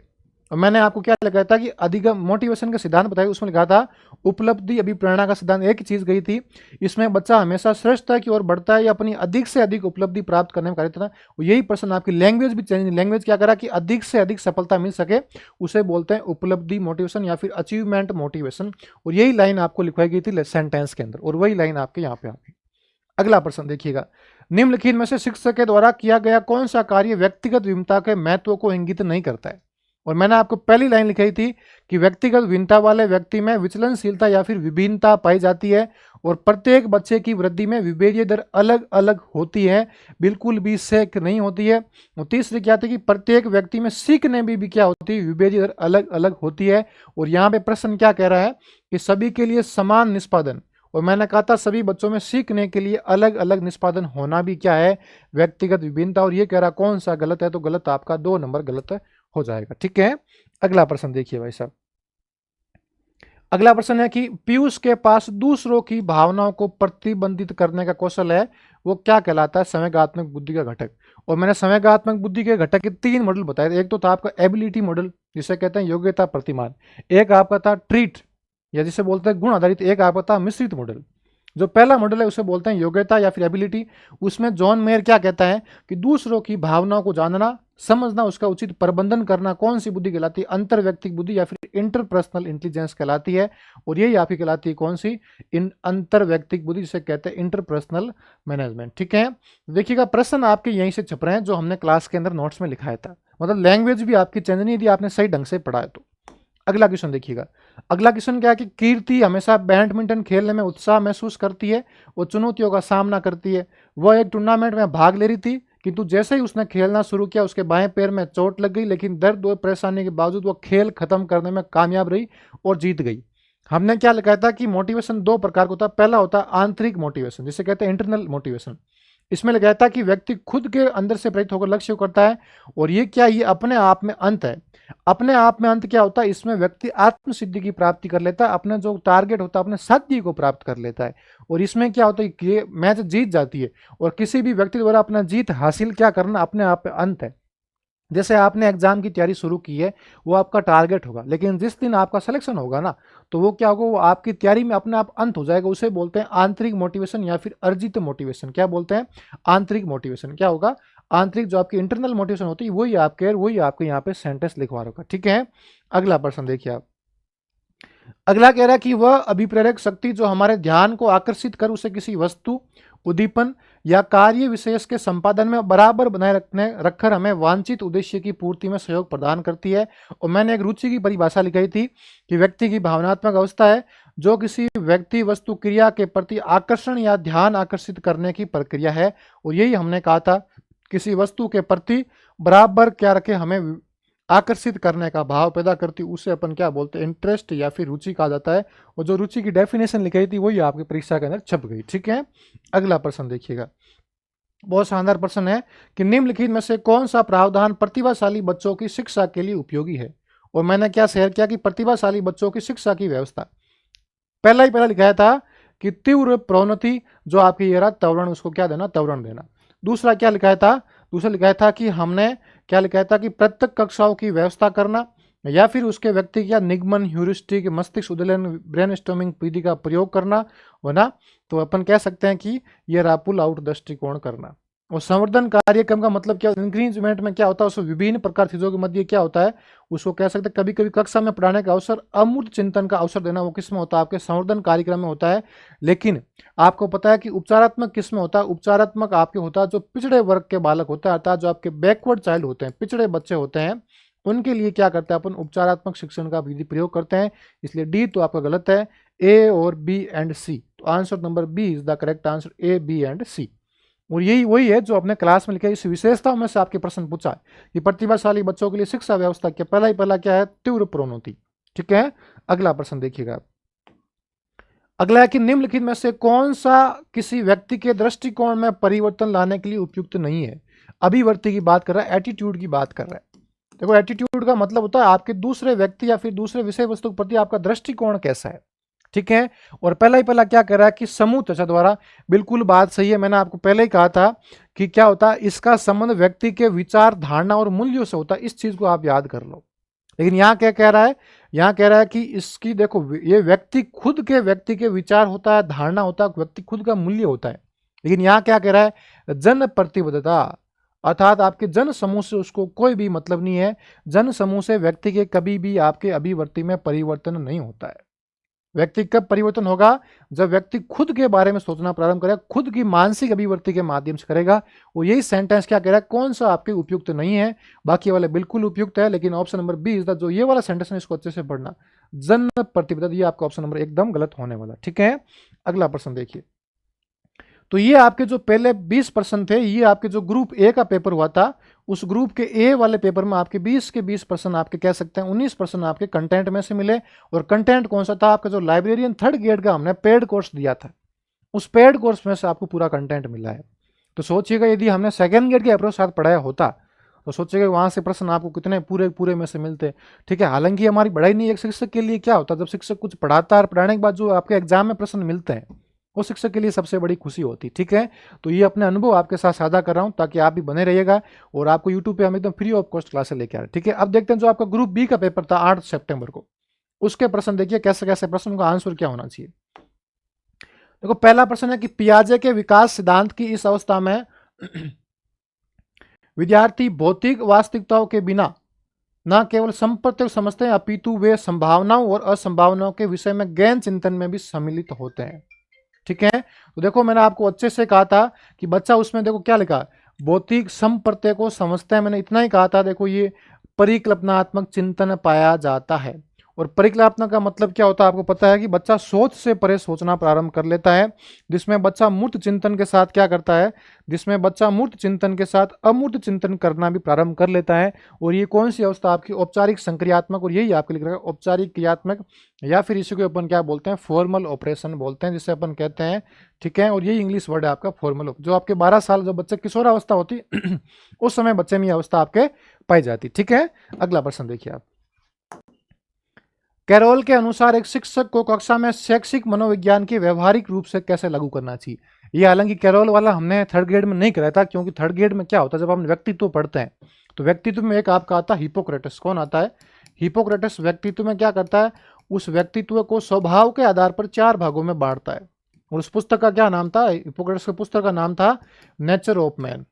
और मैंने आपको क्या लिखा था कि अधिक मोटिवेशन का सिद्धांत बताया, उसमें लिखा था उपलब्धि अभिप्रेरणा का सिद्धांत। एक ही चीज गई थी इसमें, बच्चा हमेशा श्रेष्ठता की ओर बढ़ता है या अपनी अधिक से अधिक उपलब्धि प्राप्त करने में कार्य था। यही प्रश्न आपकी लैंग्वेज भी चेंज, लैंग्वेज क्या करा कि अधिक से अधिक सफलता मिल सके, उसे बोलते हैं उपलब्धि मोटिवेशन या फिर अचीवमेंट मोटिवेशन। और यही लाइन आपको लिखवाई गई थी सेंटेंस के अंदर, और वही लाइन आपके यहाँ पे आपकी। अगला प्रश्न देखिएगा। निम्नलिखित में से शिक्षक के द्वारा किया गया कौन सा कार्य व्यक्तिगत विभिन्नता के महत्व को इंगित नहीं करता है। और मैंने आपको पहली लाइन लिखाई थी कि व्यक्तिगत विभिन्नता वाले व्यक्ति में विचलनशीलता या फिर विभिन्नता पाई जाती है, और प्रत्येक बच्चे की वृद्धि में विभेदीय दर अलग अलग होती है, बिल्कुल भी सेक नहीं होती है। और तीसरी क्या थी कि प्रत्येक व्यक्ति में सीखने भी क्या होती है, विभेदीय दर अलग अलग होती है। और यहाँ पे प्रश्न क्या कह रहा है कि सभी के लिए समान निष्पादन, और मैंने कहा था सभी बच्चों में सीखने के लिए अलग अलग निष्पादन होना भी क्या है, व्यक्तिगत विभिन्नता। और ये कह रहा कौन सा गलत है, तो गलत आपका 2 नंबर गलत हो जाएगा। ठीक है, अगला प्रश्न देखिए भाई साहब। अगला प्रश्न है कि पीयूष के पास दूसरों की भावनाओं को प्रतिबंधित करने का कौशल है, वो क्या कहलाता है, संवेगात्मक बुद्धि का घटक। और मैंने संवेगात्मक बुद्धि के घटक के 3 मॉडल बताए थे। एक तो था आपका एबिलिटी मॉडल, जिसे कहते हैं योग्यता प्रतिमान। एक आपका था ट्रीट या जिसे बोलते हैं गुण आधारित। एक आपका था मिश्रित मॉडल। जो पहला मॉडल है उसे बोलते हैं योग्यता या फिर एबिलिटी। उसमें जॉन मेयर क्या कहता है कि दूसरों की भावनाओं को जानना, समझना, उसका उचित प्रबंधन करना कौन सी बुद्धि कहलाती है, अंतर व्यक्तिक बुद्धि या फिर इंटरपर्सनल इंटेलिजेंस कहलाती है। और यही आपकी कहलाती है कौन सी, अंतर व्यक्तिक बुद्धि, जिसे कहते हैं इंटरपर्सनल मैनेजमेंट। ठीक है, देखिएगा प्रश्न आपके यहीं से छप रहे हैं जो हमने क्लास के अंदर नोट्स में लिखाया था। मतलब लैंग्वेज भी आपकी चेंज नहीं थी, आपने सही ढंग से पढ़ा है। तो अगला क्वेश्चन देखिएगा। अगला क्वेश्चन क्या है कि कीर्ति हमेशा बैडमिंटन खेलने में उत्साह महसूस करती है, वो चुनौतियों का सामना करती है। वह एक टूर्नामेंट में भाग ले रही थी, किंतु जैसे ही उसने खेलना शुरू किया उसके बाएं पैर में चोट लग गई, लेकिन दर्द और परेशानी के बावजूद वो खेल खत्म करने में कामयाब रही और जीत गई। हमने क्या लिखा था कि मोटिवेशन 2 प्रकार का होता है। पहला होता है आंतरिक मोटिवेशन, जिसे कहते हैं इंटरनल मोटिवेशन। इसमें लिखा था कि व्यक्ति खुद के अंदर से प्रेरित होकर लक्ष्य को करता है, और ये क्या, ये अपने आप में अंत है। अपने आप में अंत क्या होता है, इसमें व्यक्ति आत्म सिद्धि की प्राप्ति कर लेता है, अपना जो टारगेट होता है अपने साध्य को प्राप्त कर लेता है। और इसमें क्या होता है कि ये मैच जीत जाती है, और किसी भी व्यक्ति द्वारा अपना जीत हासिल क्या करना अपने आप में अंत है। जैसे आपने एग्जाम की तैयारी शुरू की है, वो आपका टारगेट होगा, लेकिन जिस दिन आपका सिलेक्शन होगा ना, तो वो क्या होगा, वो आपकी तैयारी में अपने आप अंत हो जाएगा। उसे बोलते हैं आंतरिक मोटिवेशन या फिर अर्जित मोटिवेशन। क्या बोलते हैं, आंतरिक मोटिवेशन। क्या होगा, आंतरिक जो आपकी इंटरनल मोटिवेशन होती है वही आपके यहाँ पे सेंटेंस लिखवा रखा। ठीक है, अगला प्रश्न देखिए आप। अगला कह रहा है कि वह अभिप्रेरक शक्ति जो हमारे ध्यान को आकर्षित कर उसे किसी वस्तु, उद्दीपन या कार्य विशेष के संपादन में बराबर बनाए रखकर हमें वांछित उद्देश्य की पूर्ति में सहयोग प्रदान करती है। और मैंने एक रुचि की परिभाषा लिखाई थी कि व्यक्ति की भावनात्मक अवस्था है जो किसी व्यक्ति, वस्तु, क्रिया के प्रति आकर्षण या ध्यान आकर्षित करने की प्रक्रिया है। और यही हमने कहा था, किसी वस्तु के प्रति बराबर क्या रखे, हमें आकर्षित करने का भाव पैदा करती, उसे अपन क्या बोलते हैं, इंटरेस्ट या फिर रुचि कहा जाता है। और जो रुचि की डेफिनेशन लिखाई थी वही आपकी परीक्षा के अंदर छप गई। ठीक है, अगला प्रश्न देखिएगा। बहुत शानदार प्रश्न है कि निम्नलिखित में से कौन सा प्रावधान प्रतिभाशाली बच्चों की शिक्षा के लिए उपयोगी है। और मैंने क्या शेयर किया कि प्रतिभाशाली बच्चों की शिक्षा की व्यवस्था, पहला लिखाया था कि तीव्र प्रोन्नति जो आपकी ये रहा त्वरण, उसको क्या देना, त्वरण देना। दूसरा क्या लिखाया था, दूसरा लिखाया था कि हमने क्या लिखाया था कि प्रत्येक कक्षाओं की व्यवस्था करना, या फिर उसके व्यक्ति का निगमन, ह्यूरिस्टिक, मस्तिष्क उद्दीलन, ब्रेनस्टॉर्मिंग विधि का प्रयोग करना हो ना। तो अपन कह सकते हैं कि ये रहा पुल आउट दृष्टिकोण करना। और संवर्धन कार्यक्रम का मतलब क्या, इंक्रीजमेंट में क्या होता है, उसको विभिन्न प्रकार चीजों के मध्य क्या होता है, उसको कह सकते हैं कभी कभी कक्षा में पढ़ाने का अवसर, अमूर्त चिंतन का अवसर देना, वो किस में होता है, आपके संवर्धन कार्यक्रम में होता है। लेकिन आपको पता है कि उपचारात्मक किस में होता है, उपचारात्मक आपके होता है जो पिछड़े वर्ग के बालक होता है, अर्थात जो आपके बैकवर्ड चाइल्ड होते हैं, पिछड़े बच्चे होते हैं, उनके लिए क्या करते हैं अपन, उपचारात्मक शिक्षण का विधि प्रयोग करते हैं। इसलिए डी तो आपका गलत है, ए और बी एंड सी। तो answer number B is the correct answer, A, B and C. और यही वही है जो अपने क्लास में लिखा है। इस विशेषताओं में से आपके प्रश्न पूछा है कि प्रतिभाशाली बच्चों के लिए शिक्षा व्यवस्था क्या, पहला क्या है, तीव्र प्रोन्नति। ठीक है, अगला प्रश्न देखिएगा। अगला है कि निम्नलिखित में से कौन सा किसी व्यक्ति के दृष्टिकोण में परिवर्तन लाने के लिए उपयुक्त नहीं है। अभिवर्ती की बात कर रहा है, एटीट्यूड की बात कर रहा है। देखो एटीट्यूड का मतलब होता है आपके दूसरे व्यक्ति या फिर दूसरे विषय वस्तु के प्रति आपका दृष्टिकोण कैसा है, ठीक है। और पहला ही पहला क्या कर रहा है कि समूह चर्चा द्वारा, बिल्कुल बात सही है, मैंने आपको पहले ही कहा था कि क्या होता है, इसका संबंध व्यक्ति के विचार, धारणा और मूल्यों से होता है। इस चीज को आप याद कर लो। लेकिन यहाँ क्या कह रहा है, यहाँ कह रहा है कि इसकी देखो ये व्यक्ति के विचार होता है, धारणा होता है, व्यक्ति खुद का मूल्य होता है। लेकिन यहाँ क्या कह रहा है, जन प्रतिबद्धता, अर्थात आपके जन समूह से उसको कोई भी मतलब नहीं है। जन समूह से व्यक्ति के कभी भी आपके अभिवर्ती में परिवर्तन नहीं होता है। व्यक्ति कब परिवर्तन होगा, जब व्यक्ति खुद के बारे में सोचना प्रारंभ करेगा, खुद की मानसिक अभिवृत्ति के माध्यम से करेगा। वो यही सेंटेंस क्या कह रहा है, कौन सा आपके उपयुक्त नहीं है, बाकी वाले बिल्कुल उपयुक्त है। लेकिन option number B is the, जो ये वाला सेंटेंस है इसको अच्छे से पढ़ना, जन प्रतिबद्धता, ये आपका ऑप्शन नंबर एकदम गलत होने वाला, ठीक है। अगला प्रश्न देखिए। तो ये आपके जो पहले 20 प्रश्न थे, ये आपके जो ग्रुप ए का पेपर हुआ था, उस ग्रुप के ए वाले पेपर में आपके 20 के 20 प्रश्न आपके कह सकते हैं 19 प्रश्न आपके कंटेंट में से मिले। और कंटेंट कौन सा था, आपका जो लाइब्रेरियन 3rd ग्रेड का हमने पेड कोर्स दिया था, उस पेड कोर्स में से आपको पूरा कंटेंट मिला है। तो सोचिएगा यदि हमने 2nd ग्रेड के अप्रोच साथ पढ़ाया होता तो सोचिएगा वहां से प्रश्न आपको कितने पूरे पूरे में से मिलते, ठीक है। हालांकि हमारी पढ़ाई नहीं, एक शिक्षक के लिए क्या होता है, जब शिक्षक कुछ पढ़ाता है और पढ़ाने के बाद जो आपके एग्जाम में प्रश्न मिलते हैं, वो शिक्षक के लिए सबसे बड़ी खुशी होती, ठीक है। तो ये अपने अनुभव आपके साथ साझा कर रहा हूं ताकि आप भी बने रहिएगा। और आपको यूट्यूब पे हम एकदम फ्री ऑफ कॉस्ट क्लासेस लेके आ रहे हैं, ठीक है। अब देखते हैं जो आपका ग्रुप बी का पेपर था 8 सितंबर को, उसके प्रश्न देखिए कैसे कैसे प्रश्न का आंसर क्या होना चाहिए। देखो पहला प्रश्न है कि पियाजे के विकास सिद्धांत की इस अवस्था में विद्यार्थी भौतिक वास्तविकताओं के बिना न केवल संप्रत्यक समझते हैं, अपितु वे संभावनाओं और असंभावनाओं के विषय में गहन चिंतन में भी सम्मिलित होते हैं, ठीक है। तो देखो मैंने आपको अच्छे से कहा था कि बच्चा उसमें देखो क्या लिखा, भौतिक संप्रत्यय को समझता है, मैंने इतना ही कहा था। देखो ये परिकल्पनात्मक चिंतन पाया जाता है। और परिकल्पना का मतलब क्या होता है, आपको पता है कि बच्चा सोच से परे सोचना प्रारंभ कर लेता है, जिसमें बच्चा मूर्त चिंतन के साथ क्या करता है, जिसमें बच्चा मूर्त चिंतन के साथ अमूर्त चिंतन करना भी प्रारंभ कर लेता है। और ये कौन सी अवस्था आपकी, औपचारिक संक्रियात्मक, और यही आपके लिख रहा है औपचारिक क्रियात्मक, या फिर इसी को अपन क्या बोलते हैं, फॉर्मल ऑपरेशन बोलते हैं, जिसे अपन कहते हैं, ठीक है। और यही इंग्लिश वर्ड है आपका फॉर्मल। जो आपके 12 साल जो बच्चे किशोरावस्था होती उस समय बच्चे में यह अवस्था आपके पाई जाती, ठीक है। अगला प्रश्न देखिए आप। कैरोल के अनुसार एक शिक्षक को कक्षा में शैक्षिक मनोविज्ञान की व्यवहारिक रूप से कैसे लागू करना चाहिए। ये हालांकि कैरोल वाला हमने 3rd ग्रेड में नहीं कराया था, क्योंकि 3rd ग्रेड में क्या होता है, जब हम व्यक्तित्व पढ़ते हैं तो व्यक्तित्व में एक आपका आता है हिपोक्रेटस। कौन आता है, हिपोक्रेटस। व्यक्तित्व में क्या करता है, उस व्यक्तित्व को स्वभाव के आधार पर 4 भागों में बांटता है। और उस पुस्तक का क्या नाम था, हिपोक्रेटस के पुस्तक का नाम था नेचर ऑफ मैन,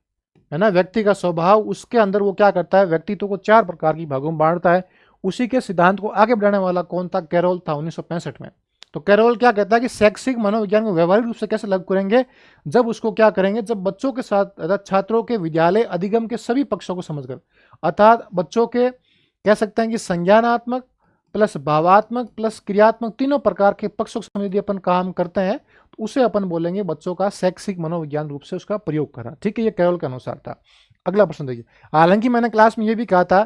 है ना, व्यक्ति का स्वभाव। उसके अंदर वो क्या करता है, व्यक्तित्व को 4 प्रकार की भागों में बांटता है। उसी के सिद्धांत को आगे बढ़ाने वाला कौन था, कैरोल था 1965 में। तो कैरोल क्या कहता है कि शैक्षिक मनोविज्ञान को व्यवहारिक रूप से कैसे लागू करेंगे, जब उसको क्या करेंगे, जब बच्चों के साथ छात्रों के विद्यालय अधिगम के सभी पक्षों को समझकर, अर्थात बच्चों के कह सकते हैं कि संज्ञानात्मक प्लस भावात्मक प्लस क्रियात्मक तीनों प्रकार के पक्षों के समझ यदि अपन काम करते हैं तो उसे अपन बोलेंगे बच्चों का शैक्षिक मनोविज्ञान रूप से उसका प्रयोग करना, ठीक है। ये कैरोल के अनुसार था। अगला प्रश्न देखिए। हालांकि मैंने क्लास में ये भी कहा था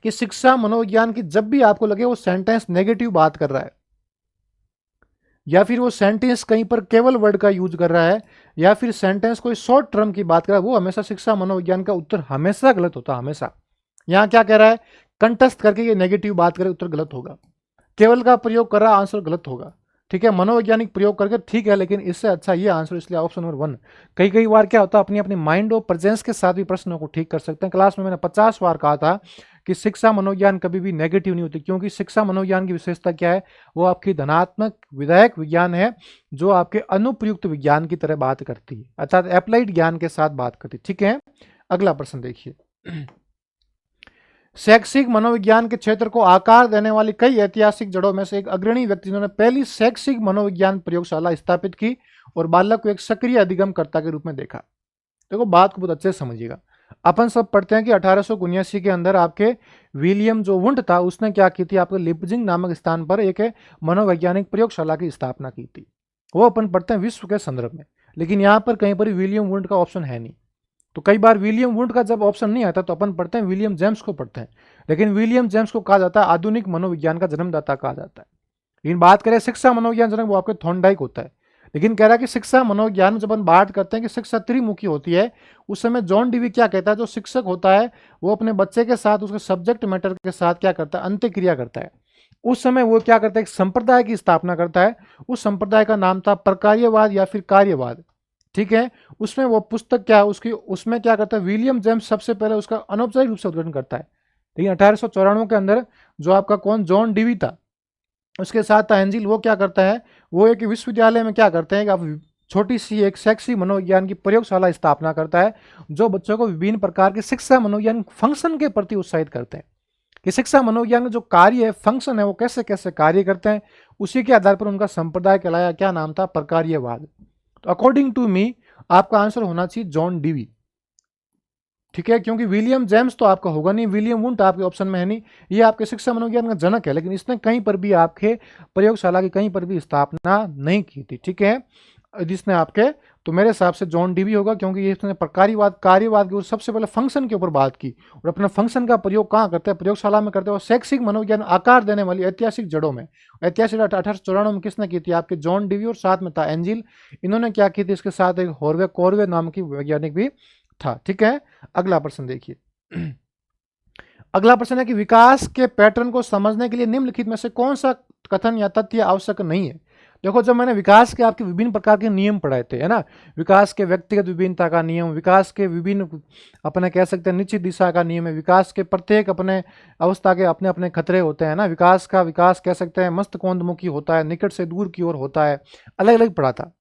कि शिक्षा मनोविज्ञान की जब भी आपको लगे वो सेंटेंस नेगेटिव बात कर रहा है, या फिर वो सेंटेंस कहीं पर केवल वर्ड का यूज कर रहा है, या फिर सेंटेंस कोई शॉर्ट टर्म की बात कर रहा है, वो हमेशा शिक्षा मनोविज्ञान का उत्तर हमेशा गलत होता है, हमेशा। यहां क्या कह रहा है, कंटस्ट करके ये नेगेटिव बात करे उत्तर गलत होगा, केवल का प्रयोग कर रहा आंसर गलत होगा, ठीक है। मनोवैज्ञानिक प्रयोग करके ठीक है, लेकिन इससे अच्छा ये आंसर, इसलिए ऑप्शन नंबर 1। कई बार क्या होता है, अपनी अपनी माइंड और प्रेजेंस के साथ भी प्रश्नों को ठीक कर सकते हैं। क्लास में मैंने 50 बार कहा था कि शिक्षा मनोविज्ञान कभी भी नेगेटिव नहीं होती, क्योंकि शिक्षा मनोविज्ञान की विशेषता क्या है, वो आपकी धनात्मक विधायक विज्ञान है, जो आपके अनुप्रयुक्त विज्ञान की तरह बात करती है, अर्थात एप्लाइड ज्ञान के साथ बात करती है, ठीक है। अगला प्रश्न देखिए। शैक्षिक मनोविज्ञान के क्षेत्र को आकार देने वाली कई ऐतिहासिक जड़ों में से एक अग्रणी व्यक्ति जिन्होंने पहली शैक्षिक मनोविज्ञान प्रयोगशाला स्थापित की और बालक को एक सक्रिय अधिगमकर्ता के रूप में देखा। देखो बात को बहुत अच्छे से समझिएगा। अपन सब पढ़ते हैं कि 1879 के अंदर आपके विलियम जो वुंड था, उसने क्या की थी, आपके लिपजिंग नामक स्थान पर एक मनोवैज्ञानिक प्रयोगशाला की स्थापना की थी। वो अपन पढ़ते हैं विश्व के संदर्भ में, लेकिन यहाँ पर कहीं पर विलियम वुंड का ऑप्शन है नहीं। तो कई बार विलियम वुंड का जब ऑप्शन नहीं आता तो अपन पढ़ते हैं विलियम जेम्स को पढ़ते हैं, लेकिन विलियम जेम्स को कहा जाता है आधुनिक मनोविज्ञान का जन्मदाता कहा जाता है। लेकिन बात करें शिक्षा मनोविज्ञान जनक, वो आपके थॉर्नडाइक होता है। लेकिन कह रहा है कि शिक्षा मनोविज्ञान में जब हम बात करते हैं कि शिक्षा त्रिमुखी होती है, उस समय जॉन डीवी क्या कहता है, जो शिक्षक होता है वो अपने बच्चे के साथ उसके सब्जेक्ट मैटर के साथ क्या करता है, अंत्यक्रिया करता है। उस समय वो क्या करता है, एक संप्रदाय की स्थापना करता है। उस संप्रदाय का नाम था प्रकार्यवाद या फिर कार्यवाद। ठीक है, उसमें वो पुस्तक क्या उसकी उसमें क्या करता है, विलियम जेम्स सबसे पहले उसका अनौपचारिक रूप से उद्घाटन करता है। लेकिन 1894 के अंदर जो आपका कौन, जॉन डीवी था, उसके साथ था एंजिल, वो क्या करता है, वो एक विश्वविद्यालय में क्या करते हैं कि आप छोटी सी एक शैक्षिक मनोविज्ञान की प्रयोगशाला स्थापना करता है, जो बच्चों को विभिन्न प्रकार के शिक्षा मनोविज्ञान फंक्शन के प्रति उत्साहित करते हैं कि शिक्षा मनोविज्ञान का जो कार्य है, फंक्शन है, वो कैसे कैसे कार्य करते हैं। उसी के आधार पर उनका संप्रदाय कहलाया, क्या नाम था, प्रकार्यवाद। तो अकॉर्डिंग टू मी आपका आंसर होना चाहिए जॉन डीवी। ठीक है, क्योंकि विलियम जेम्स तो आपका होगा नहीं, विलियम वुंट आपके ऑप्शन में है नहीं, ये आपके शिक्षा मनोविज्ञान का जनक है, लेकिन इसने कहीं पर भी आपके प्रयोगशाला की कहीं पर भी स्थापना नहीं की थी। ठीक है, जिसने आपके, तो मेरे हिसाब से जॉन डीवी होगा, क्योंकि ये इसने प्रकार्यवाद कार्यवाद के सबसे पहले फंक्शन के ऊपर बात की, और अपना फंक्शन का प्रयोग कहाँ करते हैं, प्रयोगशाला में करते हैं। और शैक्षिक मनोविज्ञान आकार देने वाली ऐतिहासिक जड़ों में, ऐतिहासिक 1894 में किसने की थी, आपके जॉन डीवी, और साथ में था एंजिल। इन्होंने क्या की थी, इसके साथ एक होर्वे कोरवे नाम की वैज्ञानिक भी था। ठीक है, अगला प्रश्न देखिए। अगला प्रश्न है कि विकास के पैटर्न को समझने के लिए निम्नलिखित में से कौन सा कथन या तथ्य आवश्यक नहीं है। देखो, जब मैंने विकास के आपके विभिन्न प्रकार के नियम पढ़ाए थे, है ना, विकास के व्यक्तिगत विभिन्नता का नियम, विकास के विभिन्न अपने कह सकते हैं निश्चित दिशा का नियम है, विकास के प्रत्येक अपने अवस्था के अपने अपने खतरे होते हैं ना, विकास का विकास कह सकते हैं मस्तकोन्मुखी होता है, निकट से दूर की ओर होता है, अलग अलग पढ़ा था।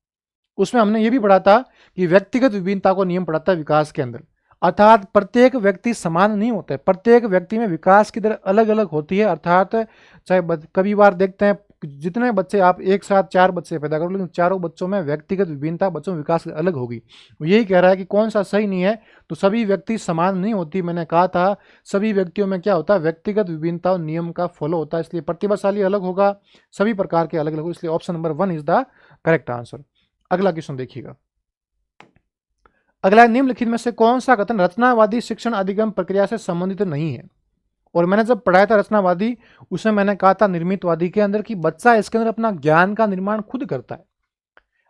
उसमें हमने ये भी पढ़ा था कि व्यक्तिगत विभिन्नता को नियम पढ़ाता है विकास के अंदर, अर्थात प्रत्येक व्यक्ति समान नहीं होता है, प्रत्येक व्यक्ति में विकास की दर अलग अलग होती है। अर्थात चाहे कभी बार देखते हैं जितने बच्चे आप एक साथ 4 बच्चे पैदा करो, लेकिन चारों बच्चों में व्यक्तिगत विभिन्नता, बच्चों में विकास अलग होगी। यही कह रहा है कि कौन सा सही नहीं है, तो सभी व्यक्ति समान नहीं होती। मैंने कहा था सभी व्यक्तियों में क्या होता है, व्यक्तिगत विभिन्नता और नियम का फॉलो होता है, इसलिए प्रतिभाशाली अलग होगा, सभी प्रकार के अलग अलग हो, इसलिए option number 1 is the correct answer. अगला क्वेश्चन देखिएगा। अगला, निम्नलिखित में से कौन सा कथन रचनावादी शिक्षण अधिगम प्रक्रिया से संबंधित नहीं है। और मैंने जब पढ़ाया था रचनावादी, उसमें मैंने कहा था निर्मितवादी के अंदर कि बच्चा इसके अंदर अपना ज्ञान का निर्माण खुद करता है,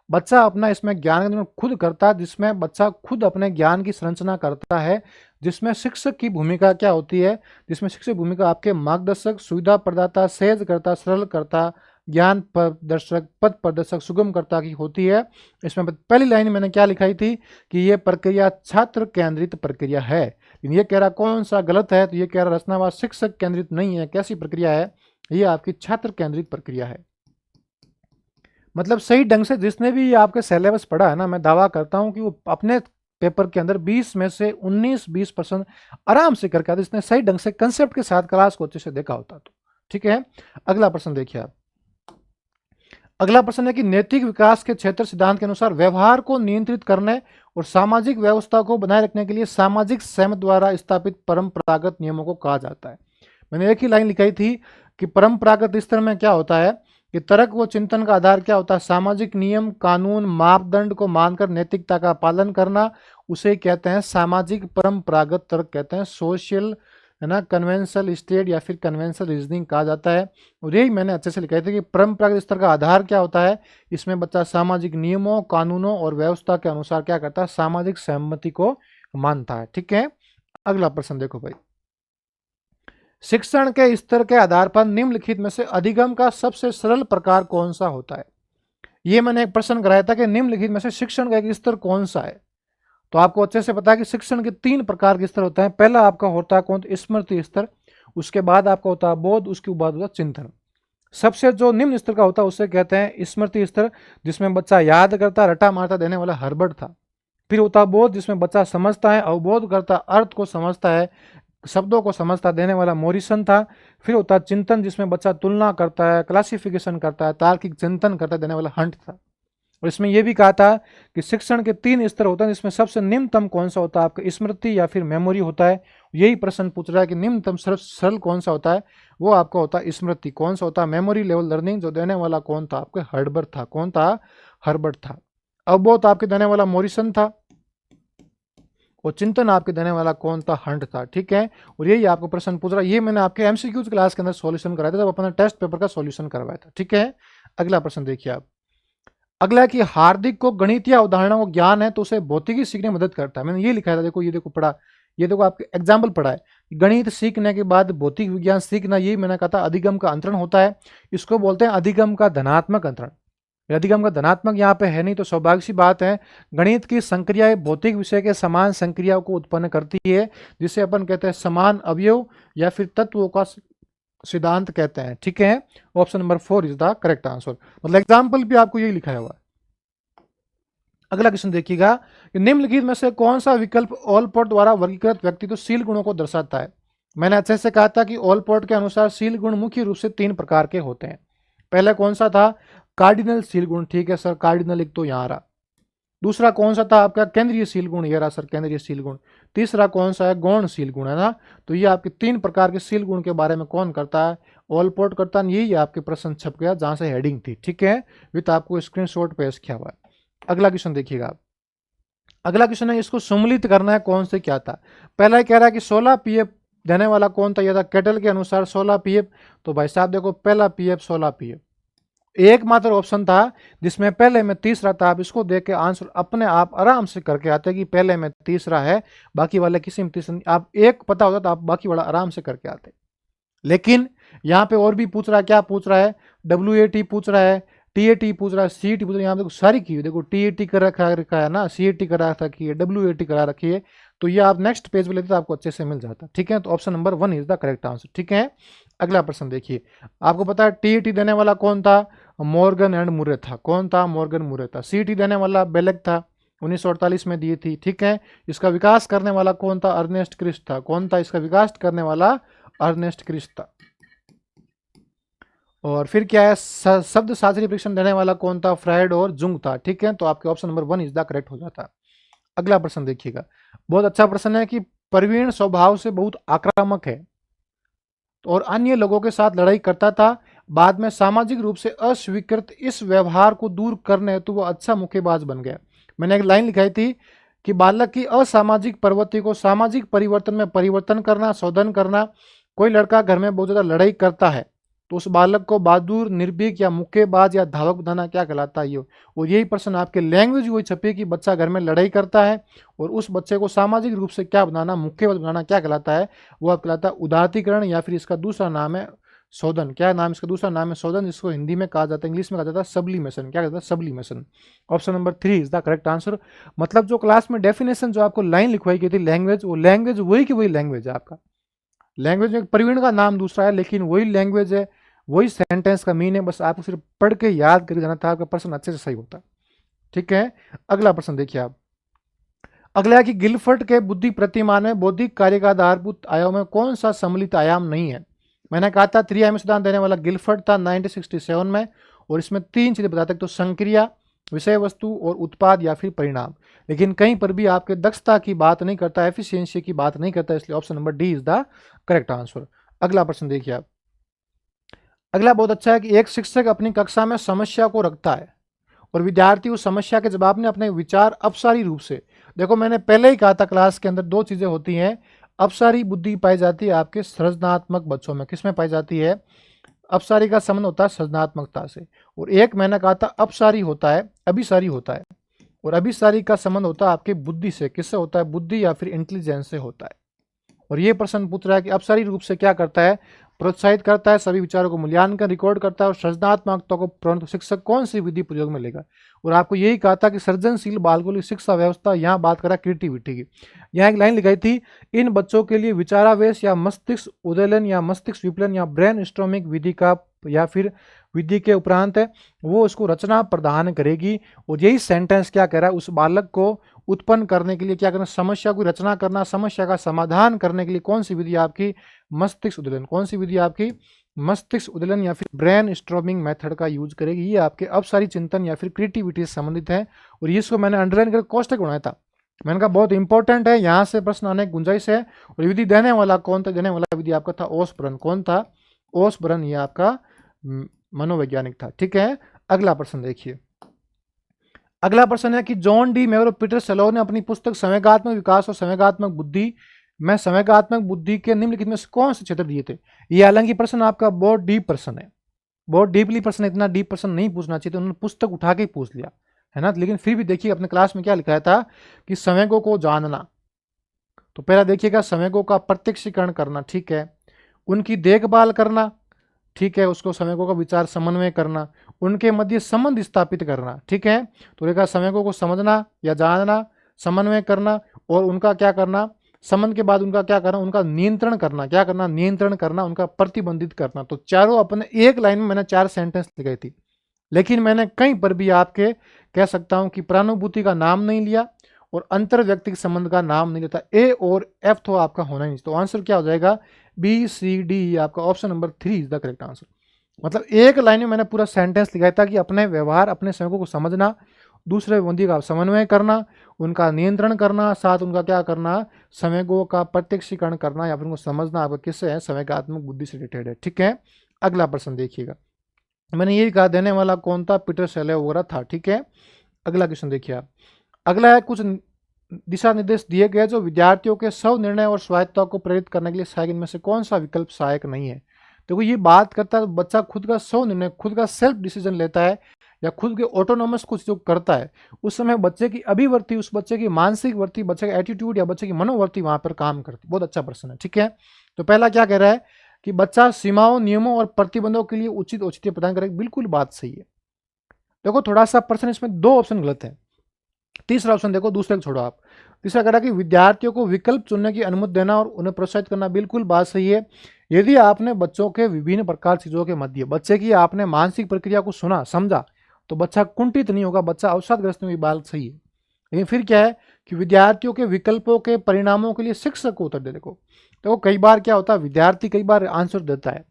बच्चा अपना इसमें ज्ञान का निर्माण खुद करता है, जिसमें बच्चा खुद अपने ज्ञान की संरचना करता है, जिसमें शिक्षक की भूमिका क्या होती है, जिसमें शिक्षक की भूमिका आपके मार्गदर्शक, सुविधा प्रदाता, सहज करता, सरल करता, ज्ञान प्रदर्शक, पथ प्रदर्शक, सुगम करता की होती है। इसमें पहली लाइन मैंने क्या लिखाई थी कि ये प्रक्रिया छात्र केंद्रित प्रक्रिया है, लेकिन ये कह रहा कौन सा गलत है, तो ये कह रहा रचनावाद शिक्षक केंद्रित नहीं है। कैसी प्रक्रिया है, ये आपकी छात्र केंद्रित प्रक्रिया है। मतलब सही ढंग से जिसने भी आपके सिलेबस पढ़ा है ना, मैं दावा करता हूं कि वो अपने पेपर के अंदर 20 में से 19-20% आराम से करके आता, इसने सही ढंग से कंसेप्ट के साथ क्लास को अच्छे से देखा होता तो। ठीक है, अगला प्रश्न देखिए आप। अगला प्रश्न है कि नैतिक विकास के क्षेत्र सिद्धांत के अनुसार व्यवहार को नियंत्रित करने और सामाजिक व्यवस्था को बनाए रखने के लिए सामाजिक सहमति द्वारा स्थापित परंपरागत नियमों को कहा जाता है। मैंने एक ही लाइन लिखाई थी कि परंपरागत स्तर में क्या होता है कि तर्क व चिंतन का आधार क्या होता है, सामाजिक नियम, कानून, मापदंड को मानकर नैतिकता का पालन करना, उसे कहते हैं सामाजिक परंपरागत तर्क कहते हैं, सोशल, है ना, कन्वेंशनल स्टेट या फिर कन्वेंशनल रीजनिंग कहा जाता है। और यही मैंने अच्छे से लिखा था कि परंपरागत स्तर का आधार क्या होता है, इसमें बच्चा सामाजिक नियमों, कानूनों और व्यवस्था के अनुसार क्या करता है, सामाजिक सहमति को मानता है। ठीक है, अगला प्रश्न देखो भाई। शिक्षण के स्तर के आधार पर निम्नलिखित में से अधिगम का सबसे सरल प्रकार कौन सा होता है। ये मैंने एक प्रश्न कराया था कि निम्नलिखित में से शिक्षण का एक स्तर कौन सा है, तो आपको अच्छे से पता है कि शिक्षण के 3 प्रकार के स्तर होते हैं। पहला आपका होता है कौन, स्मृति स्तर, उसके बाद आपका होता है बोध, उसके बाद होता है चिंतन। सबसे जो निम्न स्तर का होता है उसे कहते हैं स्मृति स्तर, जिसमें बच्चा याद करता, रटा मारता देने वाला हर्बर्ट था। फिर होता है बोध, जिसमें बच्चा समझता है, अवबोध करता, अर्थ को समझता है, शब्दों को समझता देने वाला मॉरिसन था। फिर होता है चिंतन, जिसमें बच्चा तुलना करता है, क्लासिफिकेशन करता है, तार्किक चिंतन करता देने वाला हंट था। और इसमें यह भी कहा था कि शिक्षण के 3 स्तर होते हैं, जिसमें सबसे निम्नतम कौन सा होता है, आपका स्मृति या फिर मेमोरी होता है। यही प्रश्न पूछ रहा है कि निम्नतम सरल कौन सा होता है, वो आपका होता है स्मृति। कौन सा होता है, मेमोरी लेवल लर्निंग, जो देने वाला कौन था, आपके हर्बर्ट था। कौन था, हर्बर्ट था। अवबोध आपके देने वाला मॉरिसन था, और चिंतन आपके देने वाला कौन था, हंट था। ठीक है, और यही आपको प्रश्न पूछ रहा है, ये मैंने आपके एमसीक्यूज क्लास के अंदर सॉल्यूशन कराया था, जब अपना टेस्ट पेपर का सॉल्यूशन करवाया था। ठीक है, अगला प्रश्न देखिए आप। अगला है कि हार्दिक को गणितीय अवधारणाओं को ज्ञान है तो उसे भौतिकी सीखने में मदद करता है। मैंने ये लिखा था, देखो ये देखो पढ़ा, ये देखो आपके एग्जाम्पल पढ़ा है। गणित सीखने के बाद भौतिक विज्ञान सीखना, ये मैंने कहा था अधिगम का अंतरण होता है। इसको बोलते हैं अधिगम का धनात्मक अंतरण। अधिगम का धनात्मक यहाँ पे है नहीं तो सौभाग्य सी बात है। गणित की संक्रियाएं भौतिक विषय के समान संक्रियाओं को उत्पन्न करती है, जिसे अपन कहते हैं समान अवयव या फिर तत्वों का सिद्धांत कहते हैं। ठीक है, option number 4 is the correct answer. मतलब एग्जाम्पल भी आपको यही लिखा हुआ है। अगला क्वेश्चन देखिएगा कि निम्नलिखित में से कौन सा विकल्प ऑलपोर्ट द्वारा वर्गीकृत व्यक्तित्वशील गुणों को दर्शाता है। मैंने अच्छे से कहा था कि ऑलपोर्ट के अनुसार शील गुण मुख्य रूप से 3 प्रकार के होते हैं। पहले कौन सा था, कार्डिनल शील गुण। ठीक है सर, कार्डिनल एक तो यहाँ रहा। दूसरा कौन सा था आपका, केंद्रीय शील गुण, ये रहा सर केंद्रीय शील गुण। तीसरा कौन सा है, गौण शील गुण, है ना। तो ये आपके 3 प्रकार के शील गुण के बारे में कौन करता है, ऑलपोर्ट करता है। यही आपके प्रश्न छप गया जहां से हेडिंग थी। ठीक है, विथ आपको स्क्रीनशॉट पेश किया हुआ है। अगला क्वेश्चन देखिएगा आप। अगला क्वेश्चन है, इसको सम्मिलित करना है, कौन से क्या था। पहला कह रहा है कि 16 पीएफ देने वाला कौन था, यह था केटल के अनुसार 16 पीएफ। तो भाई साहब देखो, पहला पीएफ 16 पीएफ एकमात्र ऑप्शन था जिसमें पहले में तीसरा था। आप इसको देख के आंसर अपने आप आराम से करके आते कि पहले में तीसरा है, बाकी वाले किसी में तीसरा। आप एक पता होता तो आप बाकी वाला आराम से करके आते। लेकिन यहाँ पे और भी पूछ रहा है, क्या पूछ रहा है, WAT पूछ रहा है, TAT पूछ रहा है, CET पूछ रहा है। यहाँ देखो सारी की, देखो TAT कर रखा है ना, CET करा रखी है, WAT करा रखी है। तो ये आप नेक्स्ट पेज पे लेते तो आपको अच्छे से मिल जाता। ठीक है, तो option number 1 is the correct answer. ठीक है, अगला प्रश्न देखिए। आपको पता है TAT देने वाला कौन था, मॉर्गन एंड मुरे था। कौन था, मॉर्गन मुरे था। CET देने वाला बेलेक था, 1948 में दी थी। ठीक है, इसका विकास करने वाला कौन था, अर्नेस्ट क्रिस्ट था। कौन था इसका विकास करने वाला, अर्नेस्ट क्रिस्ट था। और फिर क्या है, शब्द शास्त्रीय परीक्षण देने वाला कौन था, फ्रायड और जुंग था। ठीक है, तो आपके option number 1 is the correct हो जाता है। अगला प्रश्न देखिएगा, बहुत अच्छा प्रश्न है कि प्रवीण स्वभाव से बहुत आक्रामक है और अन्य लोगों के साथ लड़ाई करता था। बाद में सामाजिक रूप से अस्वीकृत इस व्यवहार को दूर करने हेतु वह अच्छा मुक्केबाज बन गया। मैंने एक लाइन लिखाई थी कि बालक की असामाजिक प्रवृत्ति को सामाजिक परिवर्तन में परिवर्तन करना, शोधन करना। कोई लड़का घर में बहुत ज्यादा लड़ाई करता है तो उस बालक को बहादुर, निर्भीक या मुक्केबाज या धावक बनाना क्या कहलाता है ये। और यही प्रश्न आपके लैंग्वेज वही छपे कि बच्चा घर में लड़ाई करता है और उस बच्चे को सामाजिक रूप से क्या बनाना, मुक्केबाज बनाना क्या कहलाता है, वो आप कहलाता है उदारीकरण, या फिर इसका दूसरा नाम है शोधन। क्या नाम, इसका दूसरा नाम है शोधन, जिसको हिंदी में कहा जाता है, इंग्लिश में कहा जाता है सब्लिमेशन। क्या कहता है, sublimation. Option number 3 is the correct answer. मतलब जो क्लास में डेफिनेशन जो आपको लाइन लिखवाई गई थी लैंग्वेज, वो लैंग्वेज वही की वही लैंग्वेज है आपका। लैंग्वेज में प्रवीण का नाम दूसरा है लेकिन वही लैंग्वेज है, वही सेंटेंस का मीन है। बस आपको सिर्फ पढ़ के याद करके जाना था, आपका प्रश्न अच्छे से सही होता। ठीक है, अगला प्रश्न देखिए आप। अगला है कि गिलफर्ट के बुद्धि प्रतिमान में बौद्धिक कार्य का आधारभूत आयाम में कौन सा सम्मिलित आयाम नहीं है। मैंने कहा था 3 आयामी सिद्धांत देने वाला गिलफर्ट था 1967 में, और इसमें 3 चीजें बताते हैं, तो संक्रिया, विषय वस्तु और उत्पाद या फिर परिणाम। लेकिन कहीं पर भी आपके दक्षता की बात नहीं करता, एफिशिएंसी की बात नहीं करता, इसलिए option number D is the correct answer. अगला प्रश्न देखिए आप। अगला बहुत अच्छा है कि एक शिक्षक अपनी कक्षा में समस्या को रखता है और विद्यार्थी उस समस्या के जवाब में अपने विचार अपसारी रूप से। देखो मैंने पहले ही कहा था क्लास के अंदर 2 चीजें होती हैं, अपसारी बुद्धि पाई जाती है आपके सृजनात्मक बच्चों में। किसमें पाई जाती है, अपसारी का संबंध होता है सृजनात्मकता से, और एक मैंने कहा था अपसारी होता है, अभिसारी होता है, और अभिसारी का संबंध होता है आपके बुद्धि से। किससे होता है, बुद्धि या फिर इंटेलिजेंस से होता है। और ये प्रश्न पूछ रहा है कि अपसारी रूप से क्या करता है, प्रोत्साहित करता है, सभी विचारों को मूल्यांकन रिकॉर्ड करता है और सृजनात्मकता को परंतु शिक्षक कौन सी विधि प्रयोग में लेगा। और आपको यही कहा था कि सृजनशील बालकों की शिक्षा व्यवस्था, यहाँ बात करा क्रिएटिविटी की। यहाँ एक लाइन लिखाई थी, इन बच्चों के लिए विचारावेश या मस्तिष्क उदयलन या मस्तिष्क विप्लन या ब्रेन स्टॉर्मिंग विधि का या फिर विधि के उपरांत है वो उसको रचना प्रदान करेगी। और यही सेंटेंस क्या कह रहा है, उस बालक को उत्पन्न करने के लिए क्या करना, समस्या की रचना करना, समस्या का समाधान करने के लिए कौन सी विधि आपकी, मस्तिष्क उदयलन। कौन सी विधि आपकी, मस्तिष्क उदयलन या फिर ब्रेन स्टॉर्मिंग मेथड का यूज करेगी। ये आपके अपसारी चिंतन या फिर क्रिएटिविटी से संबंधित है। और इसको मैंने अंडरलाइन कर कोष्टक बनाया था, मैंने कहा बहुत इंपॉर्टेंट है, यहाँ से प्रश्न आने की गुंजाइश है। और विधि देने वाला कौन था, देने वाला विधि आपका था ओसबर्न। कौन था, ओसबर्न, ये आपका मनोवैज्ञानिक था। ठीक है, अगला प्रश्न देखिए। अगला प्रश्न है कि जॉन डी मेवर और पीटर सेलोव ने अपनी पुस्तक संवेगात्मक विकास और संवेगात्मक बुद्धि में संवेगात्मक बुद्धि के निम्नलिखित में से कौन से क्षेत्र दिए थे। ये हालांकि प्रश्न आपका बहुत डीप प्रश्न है, बहुत डीपली प्रश्न, इतना डीप प्रश्न नहीं पूछना चाहिए, तो उन्होंने पुस्तक उठा के पूछ लिया, है ना। लेकिन फिर भी देखिए अपने क्लास में क्या लिखा था कि संवेगों को जानना। तो पहला देखिएगा, संवेगों का प्रत्यक्षीकरण करना, ठीक है, उनकी देखभाल करना, ठीक है, उसको संवेगों का विचार समन्वय करना, उनके मध्य संबंध स्थापित करना, ठीक है। तो देखा संवेगों को समझना या जानना, समन्वय करना, और उनका क्या करना, संबंध के बाद उनका क्या करना, उनका नियंत्रण करना, क्या करना, नियंत्रण करना, उनका प्रतिबंधित करना। तो चारों अपने एक लाइन में मैंने 4 सेंटेंस लिखाई थी, लेकिन मैंने कहीं पर भी आपके कह सकता हूं कि प्रानुभूति का नाम नहीं लिया और अंतर व्यक्तिगत संबंध का नाम नहीं लेता। ए और एफ तो आपका होना ही नहीं। तो आंसर क्या हो जाएगा, बी सी डी, आपका option number 3 is the correct answer. मतलब एक लाइन में मैंने पूरा सेंटेंस लिखा था कि अपने व्यवहार, अपने संयोगों को समझना, दूसरे बंदी का समन्वय करना, उनका नियंत्रण करना, साथ उनका क्या करना, संवेगों का प्रत्यक्षीकरण करना या फिर उनको समझना आपका किससे है, संवेगात्मक बुद्धि से रिलेटेड है, ठीक है। अगला प्रश्न देखिएगा, मैंने यही कहा देने वाला कौन था, पीटर शेले वगैरह था, ठीक है। अगला क्वेश्चन देखिए आप, अगला है कुछ दिशा निर्देश दिए गए जो विद्यार्थियों के स्व निर्णय और स्वायत्तता को प्रेरित करने के लिए सहायक, इनमें से कौन सा विकल्प सहायक नहीं है। देखो ये बात करता है बच्चा खुद का स्व निर्णय, खुद का सेल्फ डिसीजन लेता है या खुद के ऑटोनोमस कुछ जो करता है, उस समय बच्चे की अभिवृत्ति, उस बच्चे की मानसिक वृत्ति, बच्चे का एटीट्यूड या बच्चे की मनोवृत्ति वहां पर काम करती है। बहुत अच्छा प्रश्न है, ठीक है। तो पहला क्या कह रहा है कि बच्चा सीमाओं, नियमों और प्रतिबंधों के लिए उचित औचित्य प्रदान करेगा, बिल्कुल बात सही है। देखो थोड़ा सा प्रश्न इसमें 2 ऑप्शन गलत है। तीसरा ऑप्शन देखो, दूसरे को छोड़ो आप, तीसरा कह रहा है कि विद्यार्थियों को विकल्प चुनने की अनुमति देना और उन्हें प्रोत्साहित करना, बिल्कुल बात सही है। यदि आपने बच्चों के विभिन्न प्रकार चीजों के मध्य बच्चे की आपने मानसिक प्रक्रिया को सुना, समझा, तो बच्चा कुंठित नहीं होगा, बच्चा अवसादग्रस्त नहीं, बात सही है। लेकिन फिर क्या है कि विद्यार्थियों के विकल्पों के परिणामों के लिए शिक्षक को उत्तर दे। देखो कई बार क्या होता है, विद्यार्थी कई बार आंसर देता है,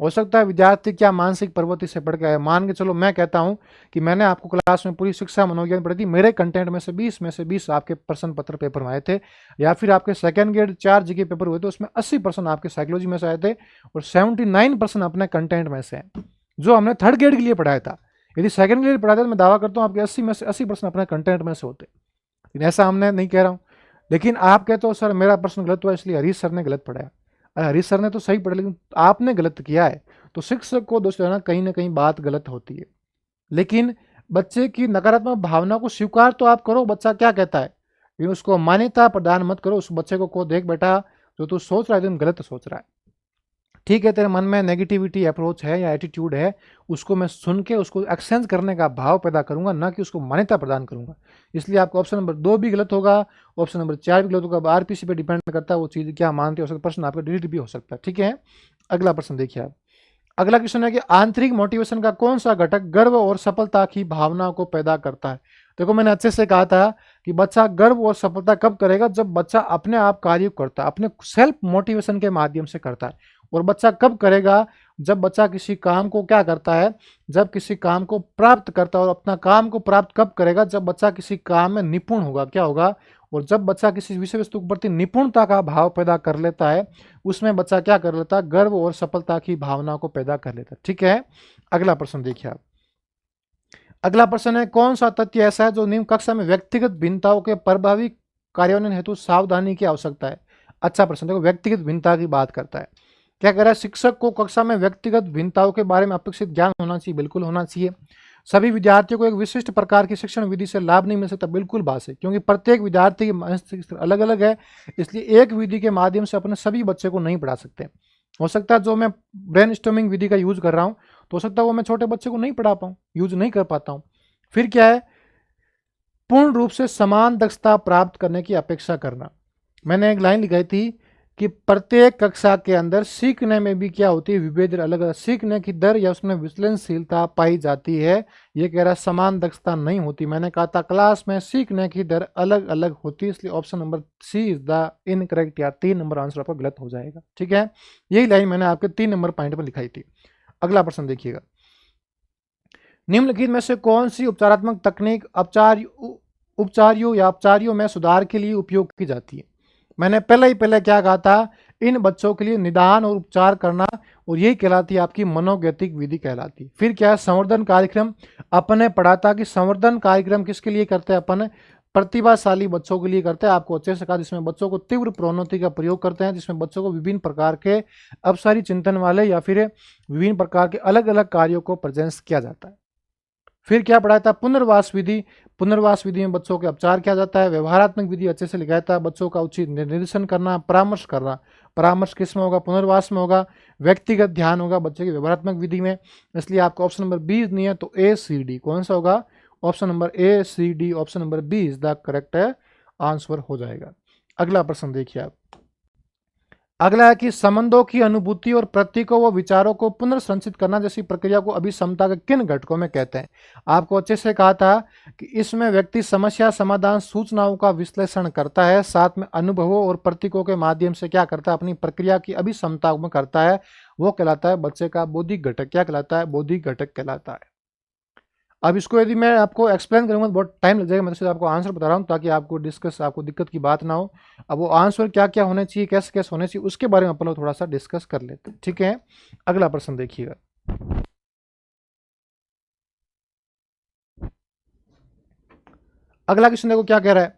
हो सकता है विद्यार्थी क्या मानसिक प्रवृत्ति से पढ़ के आए। मान के चलो मैं कहता हूं कि मैंने आपको क्लास में पूरी शिक्षा मनोविज्ञान पढ़ी थी, मेरे कंटेंट में से 20 आपके प्रश्न पत्र पेपर में आए थे, या फिर आपके सेकंड ग्रेड 4 जीके पेपर हुए थे, उसमें 80% आपके साइकोलॉजी में से आए थे और 79% अपने कंटेंट में से जो हमने थर्ड ग्रेड के लिए पढ़ाया था। यदि सेकंड ग्रेड पढ़ाया था तो मैं दावा करता हूँ आपके 80 में से 80% अपने कंटेंट में से होते। लेकिन ऐसा हमने नहीं कह रहा हूँ। लेकिन आप कहते हो सर मेरा प्रश्न गलत हुआ इसलिए हरीश सर ने गलत पढ़ाया। अरे हरीश सर ने तो सही पढ़ा लेकिन आपने गलत किया है, तो शिक्षक को दोष देना कहीं ना कहीं बात गलत होती है। लेकिन बच्चे की नकारात्मक भावना को स्वीकार तो आप करो, बच्चा क्या कहता है, लेकिन उसको मान्यता प्रदान मत करो। उस बच्चे को देख बेटा जो तू सोच रहा है तुम गलत सोच रहा है, ठीक है, तेरे मन में नेगेटिविटी अप्रोच है या एटीट्यूड है, उसको मैं सुन के उसको एक्सचेंज करने का भाव पैदा करूंगा, ना कि उसको मान्यता प्रदान करूंगा। इसलिए आपका ऑप्शन नंबर 2 भी गलत होगा, ऑप्शन नंबर 4 भी गलत होगा। आरपीसी पे डिपेंड करता है वो चीज़ क्या मानते हो सकता, प्रश्न आपका डिलीट भी हो सकता है, ठीक है। अगला प्रश्न देखिए आप, अगला क्वेश्चन है कि आंतरिक मोटिवेशन का कौन सा घटक गर्व और सफलता की भावना को पैदा करता है। देखो मैंने अच्छे से कहा था कि बच्चा गर्व और सफलता कब करेगा, जब बच्चा अपने आप कार्य करता है, अपने सेल्फ मोटिवेशन के माध्यम से करता है। और बच्चा कब करेगा, जब बच्चा किसी काम को क्या करता है, जब किसी काम को प्राप्त करता है। और अपना काम को प्राप्त कब करेगा, जब बच्चा किसी काम में निपुण होगा, क्या होगा, और जब बच्चा किसी विषय वस्तु के प्रति निपुणता का भाव पैदा कर लेता है, उसमें बच्चा क्या कर लेता है, गर्व और सफलता की भावना को पैदा कर लेता है, ठीक है। अगला प्रश्न देखिए आप, अगला प्रश्न है कौन सा तथ्य ऐसा है जो निम्न कक्षा में व्यक्तिगत भिन्नताओं के प्रभावी कार्यान्वयन हेतु सावधानी की आवश्यकता है। अच्छा प्रश्न, देखो व्यक्तिगत भिन्नता की बात करता है, क्या कह रहा है, शिक्षक को कक्षा में व्यक्तिगत भिन्नताओं के बारे में अपेक्षित ज्ञान होना चाहिए, बिल्कुल होना चाहिए। सभी विद्यार्थियों को एक विशिष्ट प्रकार की शिक्षण विधि से लाभ नहीं मिल सकता, बिल्कुल बात है, क्योंकि प्रत्येक विद्यार्थी की मानसिक स्तर अलग अलग है, इसलिए एक विधि के माध्यम से अपने सभी बच्चे को नहीं पढ़ा सकते। हो सकता है जो मैं ब्रेन स्टॉर्मिंग विधि का यूज कर रहा हूँ, तो हो सकता है वो मैं छोटे बच्चे को नहीं पढ़ा पाऊँ, यूज नहीं कर पाता हूँ। फिर क्या है, पूर्ण रूप से समान दक्षता प्राप्त करने की अपेक्षा करना। मैंने एक लाइन लिखाई थी कि प्रत्येक कक्षा के अंदर सीखने में भी क्या होती है, विभेद अलग अलग सीखने की दर या उसमें विचलनशीलता पाई जाती है। ये कह रहा समान दक्षता नहीं होती। मैंने कहा था क्लास में सीखने की दर अलग अलग होती है, इसलिए option number C is the incorrect, या 3 नंबर आंसर आपका गलत हो जाएगा, ठीक है। यही लाइन मैंने आपके 3 नंबर पॉइंट पर लिखाई थी। अगला प्रश्न देखिएगा, निम्नलिखित में से कौन सी उपचारात्मक तकनीक उपचारियों या उपचारियों में सुधार के लिए उपयोग की जाती है। मैंने पहले क्या कहा था, इन बच्चों के लिए निदान और उपचार करना, और यही कहलाती है आपकी मनोगैतिक विधि कहलाती है। फिर क्या है, संवर्धन कार्यक्रम। अपन ने पढ़ा था कि संवर्धन कार्यक्रम किसके लिए करते हैं, अपन प्रतिभाशाली बच्चों के लिए करते हैं, आपको अच्छे से कहा, जिसमें बच्चों को तीव्र प्रोन्नति का प्रयोग करते हैं, जिसमें बच्चों को विभिन्न प्रकार के अपसारी चिंतन वाले या फिर विभिन्न प्रकार के अलग अलग कार्यों को प्रेजेंस किया जाता है। फिर क्या पढ़ाया था? पुनर्वास विधि। पुनर्वास विधि में बच्चों के उपचार किया जाता है। व्यवहारात्मक विधि अच्छे से लिखाया था, बच्चों का उचित निर्देशन करना, परामर्श करना। परामर्श किस में होगा? पुनर्वास में होगा। व्यक्तिगत ध्यान होगा बच्चे की व्यवहारात्मक विधि में, इसलिए आपका ऑप्शन नंबर बी नहीं है तो ए सी डी कौन सा होगा? Option number A C D, option number B is the correct answer हो जाएगा। अगला प्रश्न देखिए आप। अगला है कि संबंधों की अनुभूति और प्रतीकों व विचारों को पुनर्संचित करना जैसी प्रक्रिया को अभिक्षमता के किन घटकों में कहते हैं? आपको अच्छे से कहा था कि इसमें व्यक्ति समस्या समाधान सूचनाओं का विश्लेषण करता है, साथ में अनुभवों और प्रतीकों के माध्यम से क्या करता है? अपनी प्रक्रिया की अभिक्षमता में करता है, वो कहलाता है बच्चे का बौद्धिक घटक। क्या कहलाता है? बौद्धिक घटक कहलाता है। अब इसको यदि मैं आपको एक्सप्लेन करूंगा तो बहुत टाइम लग जाएगा, मैं तो आपको आंसर बता रहा हूं ताकि आपको आपको दिक्कत की बात ना हो। अब वो आंसर क्या क्या होने चाहिए, कैसे कैसे होने चाहिए, उसके बारे में अपन लोग थोड़ा सा डिस्कस कर लेते हैं, ठीक है। अगला प्रश्न देखिएगा। अगला क्वेश्चन देखो क्या कह रहा है,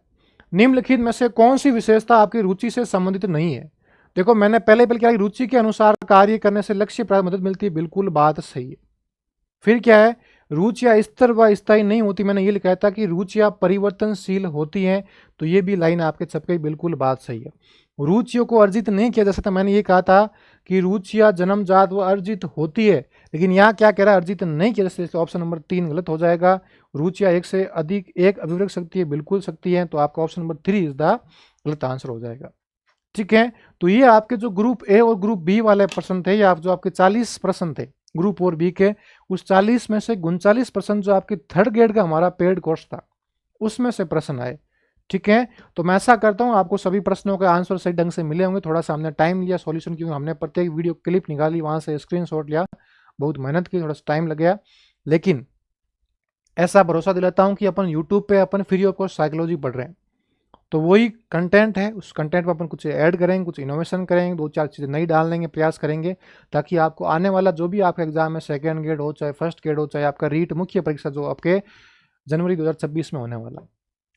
निम्नलिखित में से कौन सी विशेषता आपकी रुचि से संबंधित नहीं है? देखो मैंने पहले क्या, रुचि के अनुसार कार्य करने से लक्ष्य प्राप्त मदद मिलती है, बिल्कुल बात सही है। फिर क्या है? रुचियां स्थिर व स्थायी नहीं होती, मैंने ये लिखा था कि रुचियां परिवर्तनशील होती हैं, तो ये भी लाइन आपके सबके बिल्कुल बात सही है। रुचियों को अर्जित नहीं किया जा सकता, मैंने ये कहा था कि रुचियां जन्मजात व अर्जित होती है, लेकिन यहाँ क्या कह रहा है? अर्जित नहीं किया जा सकता, ऑप्शन नंबर 3 गलत हो जाएगा। रुचियां एक से अधिक एक अभिव्यक्त शक्ति है, बिल्कुल शक्ति है, तो आपका ऑप्शन नंबर 3 इज द गलत आंसर हो जाएगा, ठीक है। तो ये आपके जो ग्रुप ए और ग्रुप बी वाले प्रश्न थे, ये आप जो आपके 40 प्रश्न थे ग्रुप और बी के, उस 40 में से 39% जो आपकी थर्ड ग्रेड का हमारा पेड कोर्स था उसमें से प्रश्न आए, ठीक है। तो मैं ऐसा करता हूं आपको सभी प्रश्नों के आंसर सही ढंग से मिले होंगे। थोड़ा सा हमने टाइम लिया सॉल्यूशन, क्योंकि हमने प्रत्येक वीडियो क्लिप निकाली, वहां से स्क्रीनशॉट लिया, बहुत मेहनत की, थोड़ा सा टाइम लग गया, लेकिन ऐसा भरोसा दिलाता हूं कि अपन यूट्यूब पे अपन फ्री ऑफ कॉस्ट साइकोलॉजी पढ़ रहे हैं, तो वही कंटेंट है, उस कंटेंट में अपन कुछ ऐड करेंगे, कुछ इनोवेशन करेंगे, 2-4 चीज़ें नई डालने के प्रयास करेंगे, ताकि आपको आने वाला जो भी आपका एग्जाम है, सेकेंड ग्रेड हो चाहे फर्स्ट ग्रेड हो, चाहे आपका रीट मुख्य परीक्षा जो आपके जनवरी 2026 में होने वाला,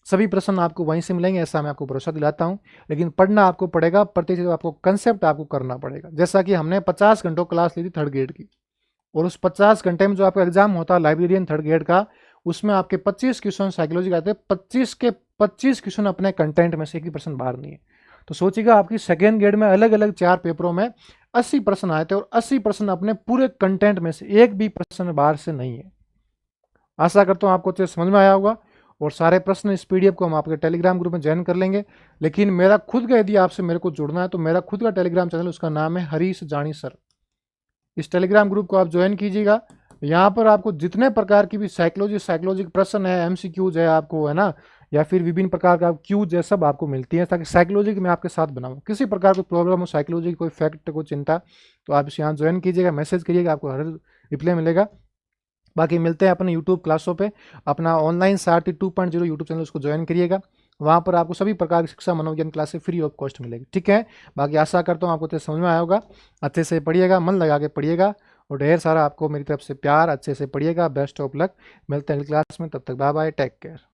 सभी प्रश्न आपको वहीं से मिलेंगे, ऐसा मैं आपको भरोसा दिलाता हूँ। लेकिन पढ़ना आपको पड़ेगा, प्रत्येक चीज़ आपको कंसेप्ट आपको करना पड़ेगा। जैसा कि हमने 50 घंटों क्लास ली थी थर्ड ग्रेड की, और उस 50 घंटे में जो आपका एग्जाम होता है लाइब्रेरियन थर्ड ग्रेड का, उसमें आपके 25 क्वेश्चन साइकोलॉजी का आते हैं, 25 के 25 क्वेश्चन अपने कंटेंट में से, एक ही प्रश्न बाहर नहीं है। तो सोचिएगा आपकी सेकेंड ग्रेड में अलग अलग 4 पेपरों में 80 प्रश्न आए थे, और 80 प्रश्न अपने पूरे कंटेंट में से, एक भी प्रश्न बाहर से नहीं है। आशा करता हूँ आपको अच्छे समझ में आया होगा, और सारे प्रश्न इस पीडीएफ को हम आपके टेलीग्राम ग्रुप में ज्वाइन कर लेंगे। लेकिन मेरा खुद का यदि आपसे मेरे को जुड़ना है तो मेरा खुद का टेलीग्राम चैनल, उसका नाम है हरीश जानी सर। इस टेलीग्राम ग्रुप को आप ज्वाइन कीजिएगा। यहाँ पर आपको जितने प्रकार की भी साइकोलॉजी के प्रश्न है, एमसीक्यूज है आपको, है ना, या फिर विभिन्न प्रकार का क्यूज है, सब आपको मिलती है, ताकि साइकोलॉजी की मैं आपके साथ बनाऊँ। किसी प्रकार की प्रॉब्लम हो साइकोलॉजी की, कोई फैक्ट को चिंता, तो आप इस यहाँ ज्वाइन कीजिएगा, मैसेज करिएगा, आपको हर रिप्लाई मिलेगा। बाकी मिलते हैं अपने यूट्यूब क्लासों पे, अपना ऑनलाइन सारथी 2.0 यूट्यूब चैनल उसको ज्वाइन करिएगा, वहाँ पर आपको सभी प्रकार की शिक्षा मनोविज्ञान क्लासेस फ्री ऑफ कॉस्ट मिलेगी, ठीक है। बाकी आशा करता हूँ आपको अच्छे समझ में आया होगा, अच्छे से पढ़िएगा, मन लगा के पढ़िएगा, और ढेर सारा आपको मेरी तरफ से प्यार, अच्छे से पढ़िएगा, बेस्ट ऑफ लक। मिलते हैं अगली क्लास में, तब तक बाय बाय, टेक केयर।